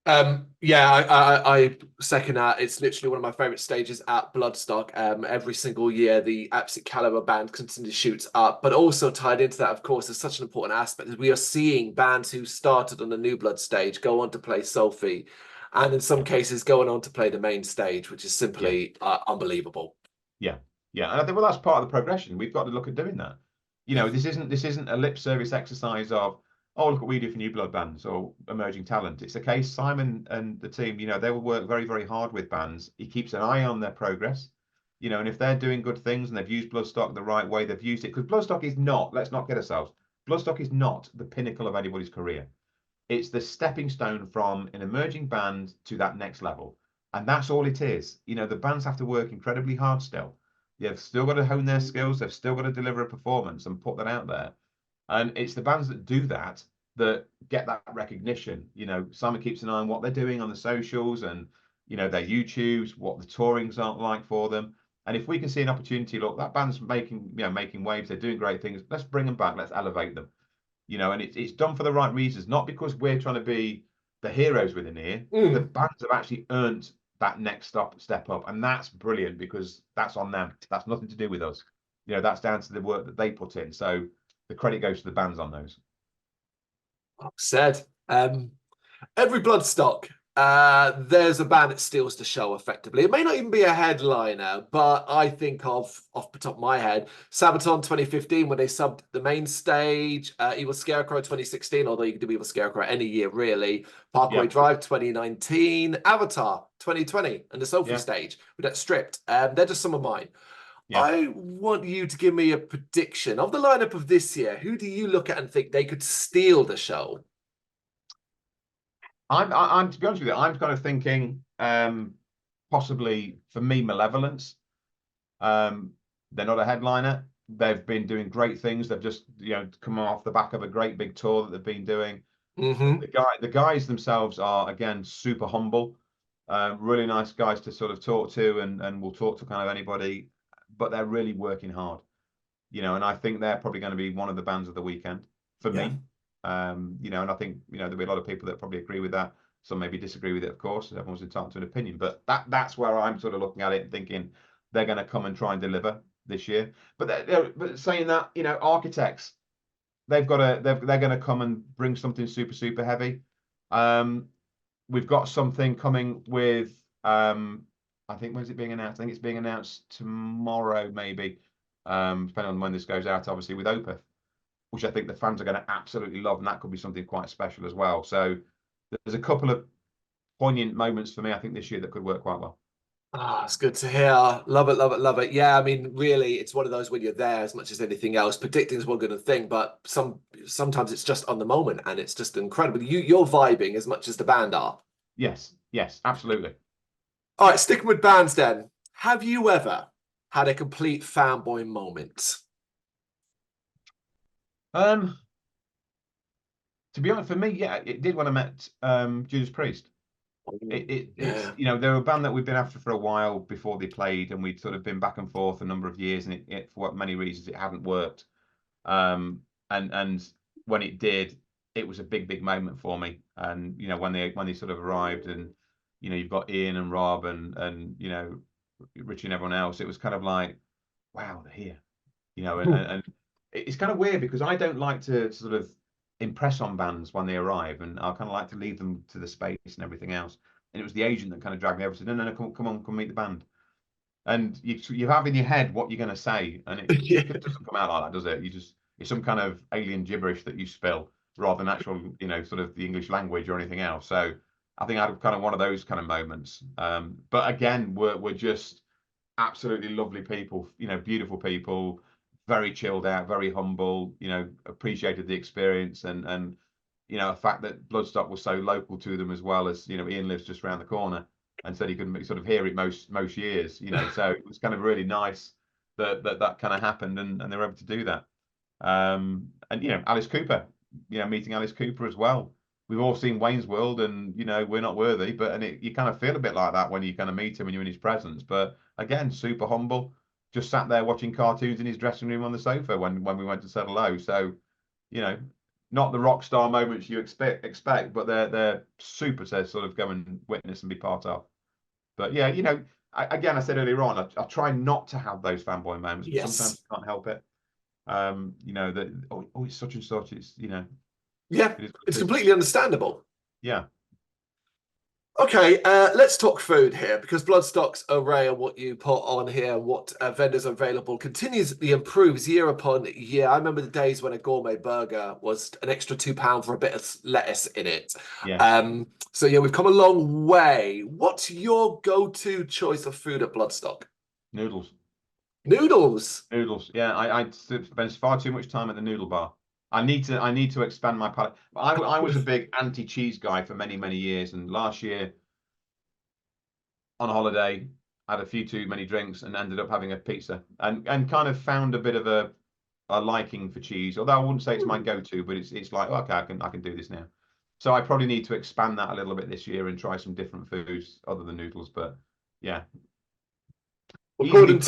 Yeah, I second that. It's literally one of my favorite stages at Bloodstock. Every single year, the Absolute Caliber band continually shoots up, but also tied into that, of course, is such an important aspect is we are seeing bands who started on the New Blood stage go on to play Sophie, and in some cases going on to play the main stage, which is Yeah, simply unbelievable. yeah, yeah. And I think, well, that's part of the progression. We've got to look at doing that. You Yeah. know, this isn't a lip service exercise of, oh, look what we do for new blood bands or emerging talent. It's a case Simon and the team, you know, they will work very, very hard with bands. He keeps an eye on their progress, you know, and if they're doing good things and they've used Bloodstock the right way, they've used it because Bloodstock is not, let's not get ourselves, Bloodstock is not the pinnacle of anybody's career. It's the stepping stone from an emerging band to that next level. And that's all it is. You know, the bands have to work incredibly hard still. They've still got to hone their skills. They've still got to deliver a performance and put that out there. And it's the bands that do that that get that recognition. You know, Simon keeps an eye on what they're doing on the socials and, you know, their YouTubes, what the touring's aren't like for them. And if we can see an opportunity, look, that band's making waves, they're doing great things. Let's bring them back. Let's elevate them. You know, and it's done for the right reasons, not because we're trying to be the heroes within here. The bands have actually earned that next step up, and that's brilliant because that's on them. That's nothing to do with us. You know, that's down to the work that they put in. So the credit goes to the bands on those. Said. Every Bloodstock, there's a band that steals the show effectively. It may not even be a headliner, but I think of, off the top of my head, Sabaton 2015 when they subbed the main stage, Evil Scarecrow 2016, although you can do Evil Scarecrow any year really, Parkway Yeah, Drive 2019, Avatar 2020, and the Sophie yeah, stage with that stripped. They're just some of mine. yeah. I want you to give me a prediction of the lineup of this year. Who do you look at and think they could steal the show? I'm to be honest with you, I'm kind of thinking possibly for me, Malevolence. Um, they're not a headliner. They've been doing great things. They've just, you know, come off the back of a great big tour that they've been doing. Mm-hmm. The guys themselves are again super humble, really nice guys to sort of talk to, and will talk to kind of anybody, but they're really working hard, you know. And I think they're probably going to be one of the bands of the weekend for Yeah. me, you know. And I think, you know, there'll be a lot of people that probably agree with that. Some maybe disagree with it, of course. Everyone's entitled to an opinion, but that's where I'm sort of looking at it and thinking they're going to come and try and deliver this year. But saying that, you know, Architects, they're going to come and bring something super heavy. Um, we've got something coming with I think, when's it being announced? I think it's being announced tomorrow, maybe. Depending on when this goes out, obviously with Opeth, which I think the fans are going to absolutely love, and that could be something quite special as well. So there's a couple of poignant moments for me, I think, this year that could work quite well. Ah, it's good to hear. Love it, love it, love it. Yeah, I mean, really, it's one of those when you're there as much as anything else. Predicting is one good thing, but sometimes it's just on the moment and it's just incredible. You're vibing as much as the band are. Yes, yes, absolutely. All right, sticking with bands then. Have you ever had a complete fanboy moment? Um, to be honest, for me, yeah, it did when I met Judas Priest. It's, Yeah. you know, they're a band that we've been after for a while before they played, and we'd sort of been back and forth a number of years, and for what many reasons it hadn't worked. And when it did, it was a big moment for me. And you know, when they sort of arrived, and you know, you've got Ian and Rob and you know, Richie and everyone else, it was kind of like, wow, they're here. You know, and it's kind of weird because I don't like to sort of impress on bands when they arrive, and I kind of like to leave them to the space and everything else. And it was the agent that kind of dragged me over. Said, no, come on, come meet the band. And you have in your head what you're going to say, and Yeah. it doesn't come out like that, does it? It's some kind of alien gibberish that you spill rather than actual, you know, sort of the English language or anything else. So I think I had kind of one of those kind of moments. But again, we're just absolutely lovely people, you know, beautiful people, very chilled out, very humble, you know, appreciated the experience, and you know, the fact that Bloodstock was so local to them as well. As you know, Ian lives just around the corner and said he could sort of hear it most years, you know. So it was kind of really nice that kind of happened, and they were able to do that. And you know, Alice Cooper, you know, meeting Alice Cooper as well. We've all seen Wayne's World, and you know, we're not worthy, but you kind of feel a bit like that when you kind of meet him and you're in his presence. But again, super humble, just sat there watching cartoons in his dressing room on the sofa when we went to say hello. So, you know, not the rock star moments you expect, but they're super to sort of go and witness and be part of. But yeah, you know, again, I said earlier on, I try not to have those fanboy moments, but sometimes you can't help it. You know, that oh, it's such and such. It's, you know, Yeah, it's completely understandable. Yeah. Okay, let's talk food here, because Bloodstock's array of what you put on here, what vendors are available, continuously improves year upon year. I remember the days when a gourmet burger was an extra £2 for a bit of lettuce in it. Yeah. So yeah, we've come a long way. What's your go-to choice of food at Bloodstock? Noodles. Noodles. Noodles. Yeah, I spend far too much time at the noodle bar. I need to expand my palate. I was a big anti-cheese guy for many years, and last year on holiday, had a few too many drinks and ended up having a pizza, and kind of found a bit of a liking for cheese. Although I wouldn't say it's my go-to, but it's like, okay, I can do this now. So I probably need to expand that a little bit this year and try some different foods other than noodles. But yeah, According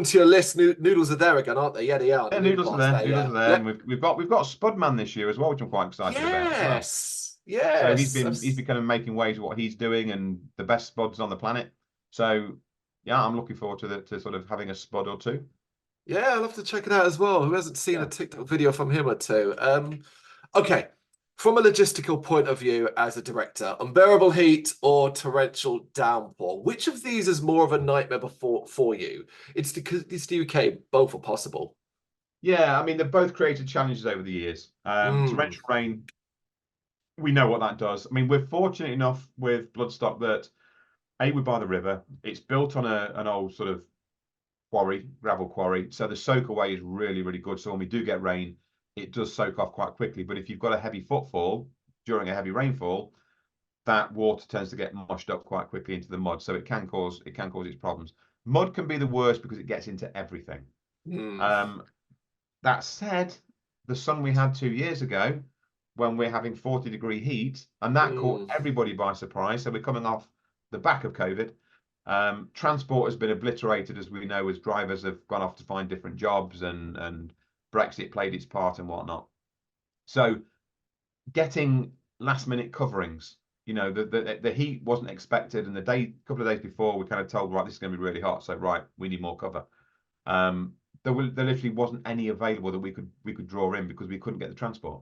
to your list, noodles are there again, aren't they? Yeah, they are. Yeah, The noodle noodles are there. bar's Noodles are there, yeah. and we've got Spudman this year as well, which I'm quite excited about as well. Yes. So he's been kind of making waves of what he's doing and the best spuds on the planet. So yeah, I'm looking forward to sort of having a spud or two. Yeah, I'll have to check it out as well. Who hasn't seen a TikTok video from him or two? Okay. From a logistical point of view as a director, unbearable heat or torrential downpour, which of these is more of a nightmare for you? It's the UK, both are possible. Yeah, I mean, they've both created challenges over the years. Torrential rain, we know what that does. I mean, we're fortunate enough with Bloodstock that we're by the river. It's built on an old sort of quarry, gravel quarry. So the soak away is really good. So when we do get rain, it does soak off quite quickly. But if you've got a heavy footfall during a heavy rainfall, that water tends to get mushed up quite quickly into the mud. So it can cause its problems. Mud can be the worst because it gets into everything. That said, the sun we had 2 years ago, when we're having 40-degree heat, and that caught everybody by surprise. So we're coming off the back of COVID. Transport has been obliterated, as we know, as drivers have gone off to find different jobs, and Brexit played its part and whatnot. So getting last-minute coverings, you know, the heat wasn't expected, and couple of days before, we kind of told, right, this is going to be really hot, so right, we need more cover. There literally wasn't any available that we could draw in because we couldn't get the transport.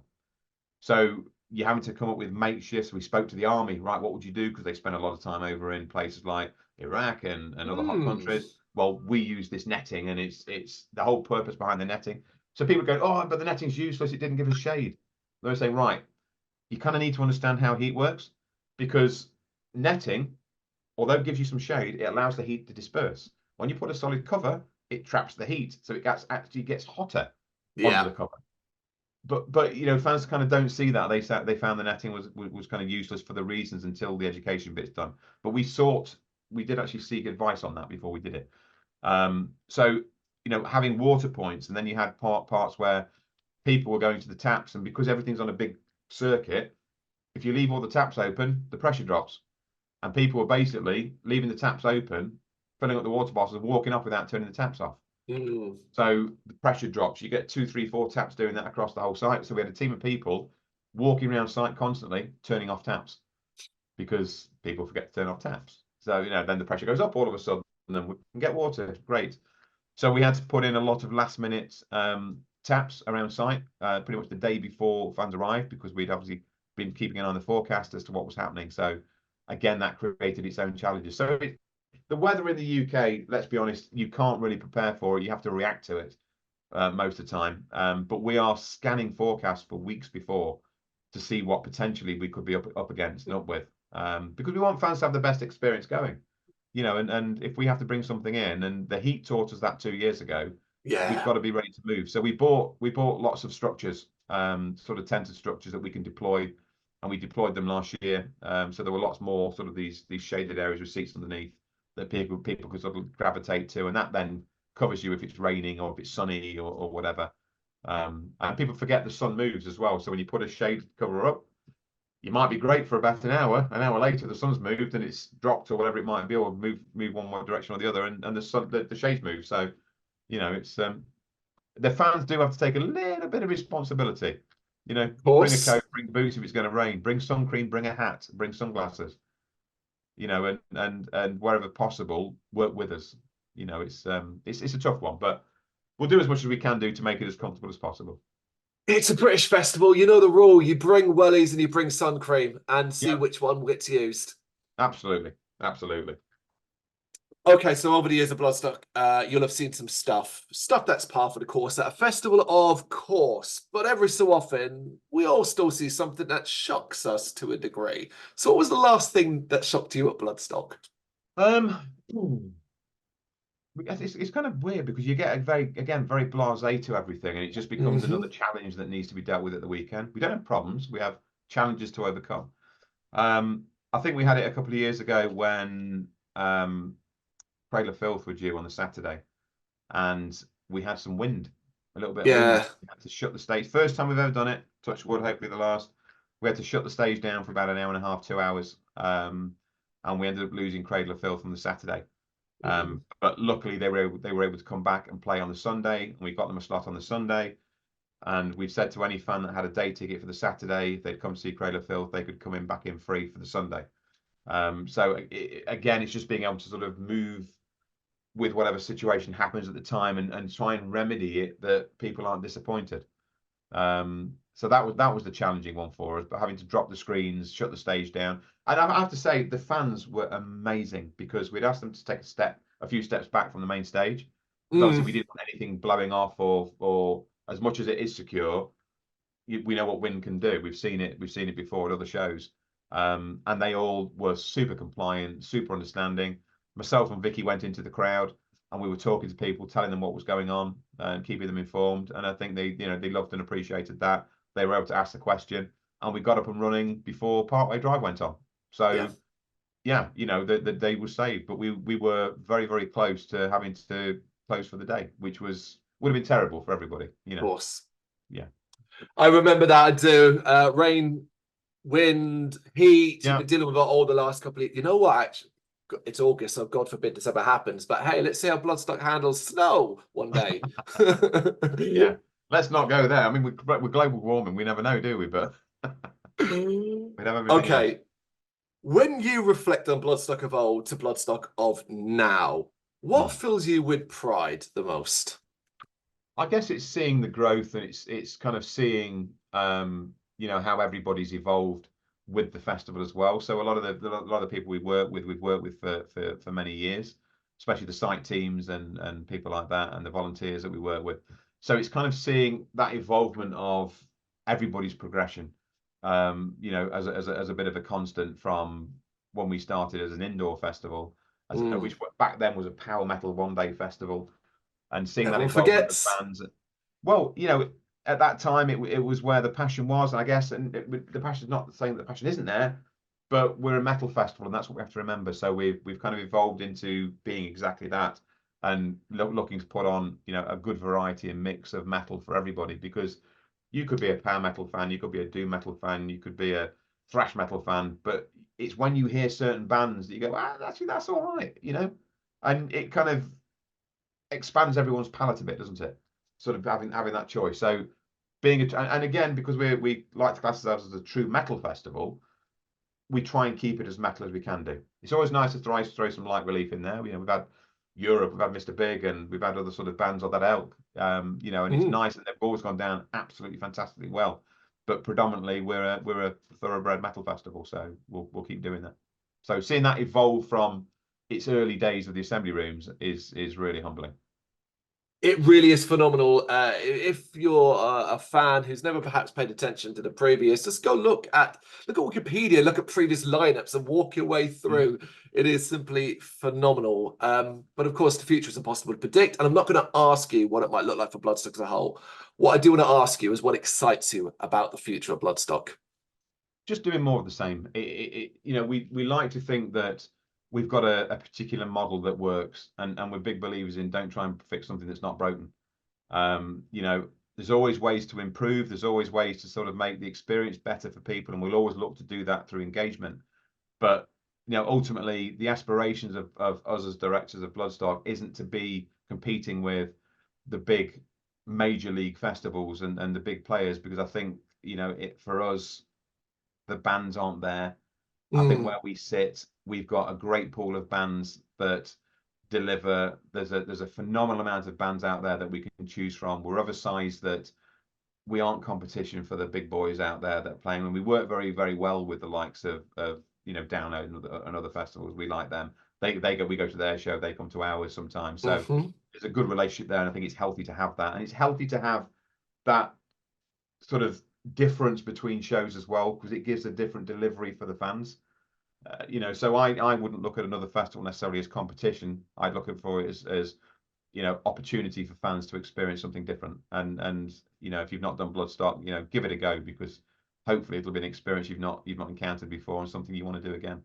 So you're having to come up with makeshifts. We spoke to the army, right? What would you do? Because they spend a lot of time over in places like Iraq and other hot countries. Well, we use this netting, and it's the whole purpose behind the netting. So people go, oh, but the netting's useless. It didn't give us shade. They'll say, right, you kind of need to understand how heat works, because netting, although it gives you some shade, it allows the heat to disperse. When you put a solid cover, it traps the heat, so it actually gets hotter under the cover. But you know, fans kind of don't see that. They found the netting was kind of useless for the reasons until the education bit's done. But we did actually seek advice on that before we did it. So you know, having water points, and then you had parts where people were going to the taps, and because everything's on a big circuit, if you leave all the taps open, the pressure drops, and people were basically leaving the taps open, filling up the water bottles, and walking off without turning the taps off. So the pressure drops. You get 2, 3, 4 taps doing that across the whole site. So we had a team of people walking around site constantly, turning off taps, because people forget to turn off taps. So, you know, then the pressure goes up all of a sudden, and then we can get water. Great. So we had to put in a lot of last-minute taps around site, pretty much the day before fans arrived, because we'd obviously been keeping an eye on the forecast as to what was happening. So again, that created its own challenges. So the weather in the UK, let's be honest, you can't really prepare for it. You have to react to it most of the time. But we are scanning forecasts for weeks before to see what potentially we could be up against and up with, because we want fans to have the best experience going. You know, and if we have to bring something in, and the heat taught us that 2 years ago, we've got to be ready to move. So we bought lots of structures, sort of tented structures that we can deploy, and we deployed them last year. So there were lots more sort of these shaded areas with seats underneath that people could sort of gravitate to, and that then covers you if it's raining or if it's sunny or whatever. And people forget the sun moves as well. So when you put a shade cover up, you might be great for about an hour. An hour later, the sun's moved and it's dropped or whatever it might be, or move one direction or the other, and the shades move. So, you know, it's the fans do have to take a little bit of responsibility. You know, Of bring a course. coat, bring boots if it's going to rain, bring sun cream, bring a hat, bring sunglasses. You know, and wherever possible, work with us. You know, it's a tough one, but we'll do as much as we can do to make it as comfortable as possible. It's a British festival. You know the rule. You bring wellies and you bring sun cream and see Yeah, which one gets used. absolutely, absolutely. Okay, so over the years of Bloodstock, you'll have seen some stuff that's par for the course at a festival, of course. But every so often, we all still see something that shocks us to a degree. So, what was the last thing that shocked you at Bloodstock? Um, it's kind of weird because you get a very blasé to everything, and it just becomes another Hmm. challenge that needs to be dealt with at the weekend. We don't have problems; we have challenges to overcome. I think we had it a couple of years ago when Cradle of Filth were due on the Saturday, and we had some wind, a little bit of wind. Yeah. We had to shut the stage. First time we've ever done it. Touch wood, hopefully the last. We had to shut the stage down for about an hour and a half, 2 hours, and we ended up losing Cradle of Filth on the Saturday. Mm. But luckily they were able to come back and play on the Sunday, and we got them a slot on the Sunday. And we've said to any fan that had a day ticket for the Saturday, if they'd come see Cradle of Filth, they could come in back in free for the Sunday. So again, it's just being able to sort of move with whatever situation happens at the time, and try and remedy it that people aren't disappointed. So that was the challenging one for us, but having to drop the screens, shut the stage down. And I have to say, the fans were amazing because we'd asked them to take a few steps back from the main stage, because obviously Mm. we didn't want anything blowing off, or as much as it is secure, we know what wind can do. We've seen it before at other shows. And they all were super compliant, super understanding. Myself and Vicky went into the crowd, and we were talking to people, telling them what was going on and keeping them informed. And I think they loved and appreciated that. They were able to ask the question, and we got up and running before Parkway Drive went on. Yeah. So yeah, the day was saved, but we were very, very close to having to close for the day, which would have been terrible for everybody. Of course. Yeah, I remember that. I do. Rain, wind, heat. You've yeah. been dealing with it all the last couple of. You know what? Actually, it's August, so God forbid this ever happens. But hey, let's see how Bloodstock handles snow one day. Yeah, let's not go there. I mean, we're global warming. We never know, do we? But we'd have everything else. Okay. When you reflect on Bloodstock of old to Bloodstock of now, what Hmm. fills you with pride the most? I guess it's seeing the growth, and it's kind of seeing how everybody's evolved with the festival as well. So a lot of the people we've worked with for many years, especially the site teams and people like that, and the volunteers that we work with. So it's kind of seeing that evolvement of everybody's progression, as a bit of a constant from when we started as an indoor festival, Mm. which back then was a power metal 1 day festival, and seeing that Everyone involvement of forgets. bands. Well, at that time it was where the passion was, I guess, and the passion's not saying that the passion isn't there, but we're a metal festival, and that's what we have to remember. So we've kind of evolved into being exactly that, and looking to put on a good variety and mix of metal for everybody, because you could be a power metal fan, you could be a doom metal fan, you could be a thrash metal fan, but it's when you hear certain bands that you go, actually that's all right, and it kind of expands everyone's palate a bit, doesn't it? Sort of having that choice. So and again, because we like to class ourselves as a true metal festival, we try and keep it as metal as we can do. It's always nice to throw some light relief in there. We've had Europe, we've had Mr. Big, and we've had other sort of bands of that ilk. And it's Mm. nice, and they've always gone down absolutely fantastically well. But predominantly, we're a thoroughbred metal festival, so we'll keep doing that. So seeing that evolve from its early days with the assembly rooms is really humbling. It really is phenomenal. If you're a fan who's never perhaps paid attention to the previous, just go look at Wikipedia, look at previous lineups, and walk your way Mm. through. It is simply phenomenal. But of course, the future is impossible to predict, and I'm not going to ask you what it might look like for Bloodstock as a whole. What I do want to ask you is what excites you about the future of Bloodstock. Just doing more of the same. We like to think that we've got a particular model that works, and we're big believers in don't try and fix something that's not broken. There's always ways to improve. There's always ways to sort of make the experience better for people, and we'll always look to do that through engagement. But ultimately, the aspirations of us as directors of Bloodstock isn't to be competing with the big major league festivals and the big players, because I think, for us, the bands aren't there. I think where we sit, we've got a great pool of bands that deliver. There's a phenomenal amount of bands out there that we can choose from. We're of a size that we aren't competition for the big boys out there that are playing, and we work very, very well with the likes of Downo and other festivals. We like them. We go to their show, they come to ours sometimes. So there's a good relationship there, and I think it's healthy to have that, and it's healthy to have that sort of difference between shows as well, because it gives a different delivery for the fans. So I wouldn't look at another festival necessarily as competition. I'd look at for it as opportunity for fans to experience something different. And if you've not done Bloodstock, give it a go, because hopefully it'll be an experience you've not encountered before and something you want to do again.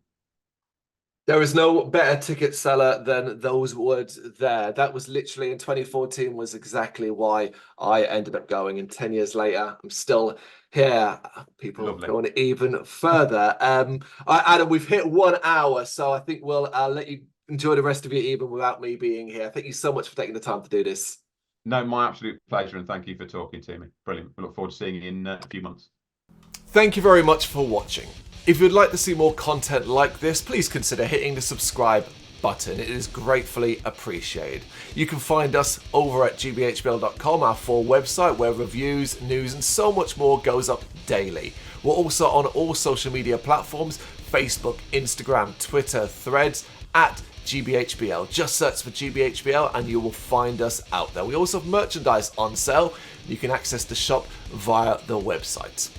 There is no better ticket seller than those words there. That was literally in 2014 was exactly why I ended up going. And 10 years later, I'm still here. People are going even further. Adam, we've hit 1 hour, so I think we'll let you enjoy the rest of your evening without me being here. Thank you so much for taking the time to do this. No, my absolute pleasure, and thank you for talking to me. Brilliant. We look forward to seeing you in a few months. Thank you very much for watching. If you'd like to see more content like this, please consider hitting the subscribe button. It is gratefully appreciated. You can find us over at gbhbl.com, our full website, where reviews, news, and so much more goes up daily. We're also on all social media platforms: Facebook, Instagram, Twitter, Threads, at GBHBL. Just search for GBHBL and you will find us out there. We also have merchandise on sale. You can access the shop via the website.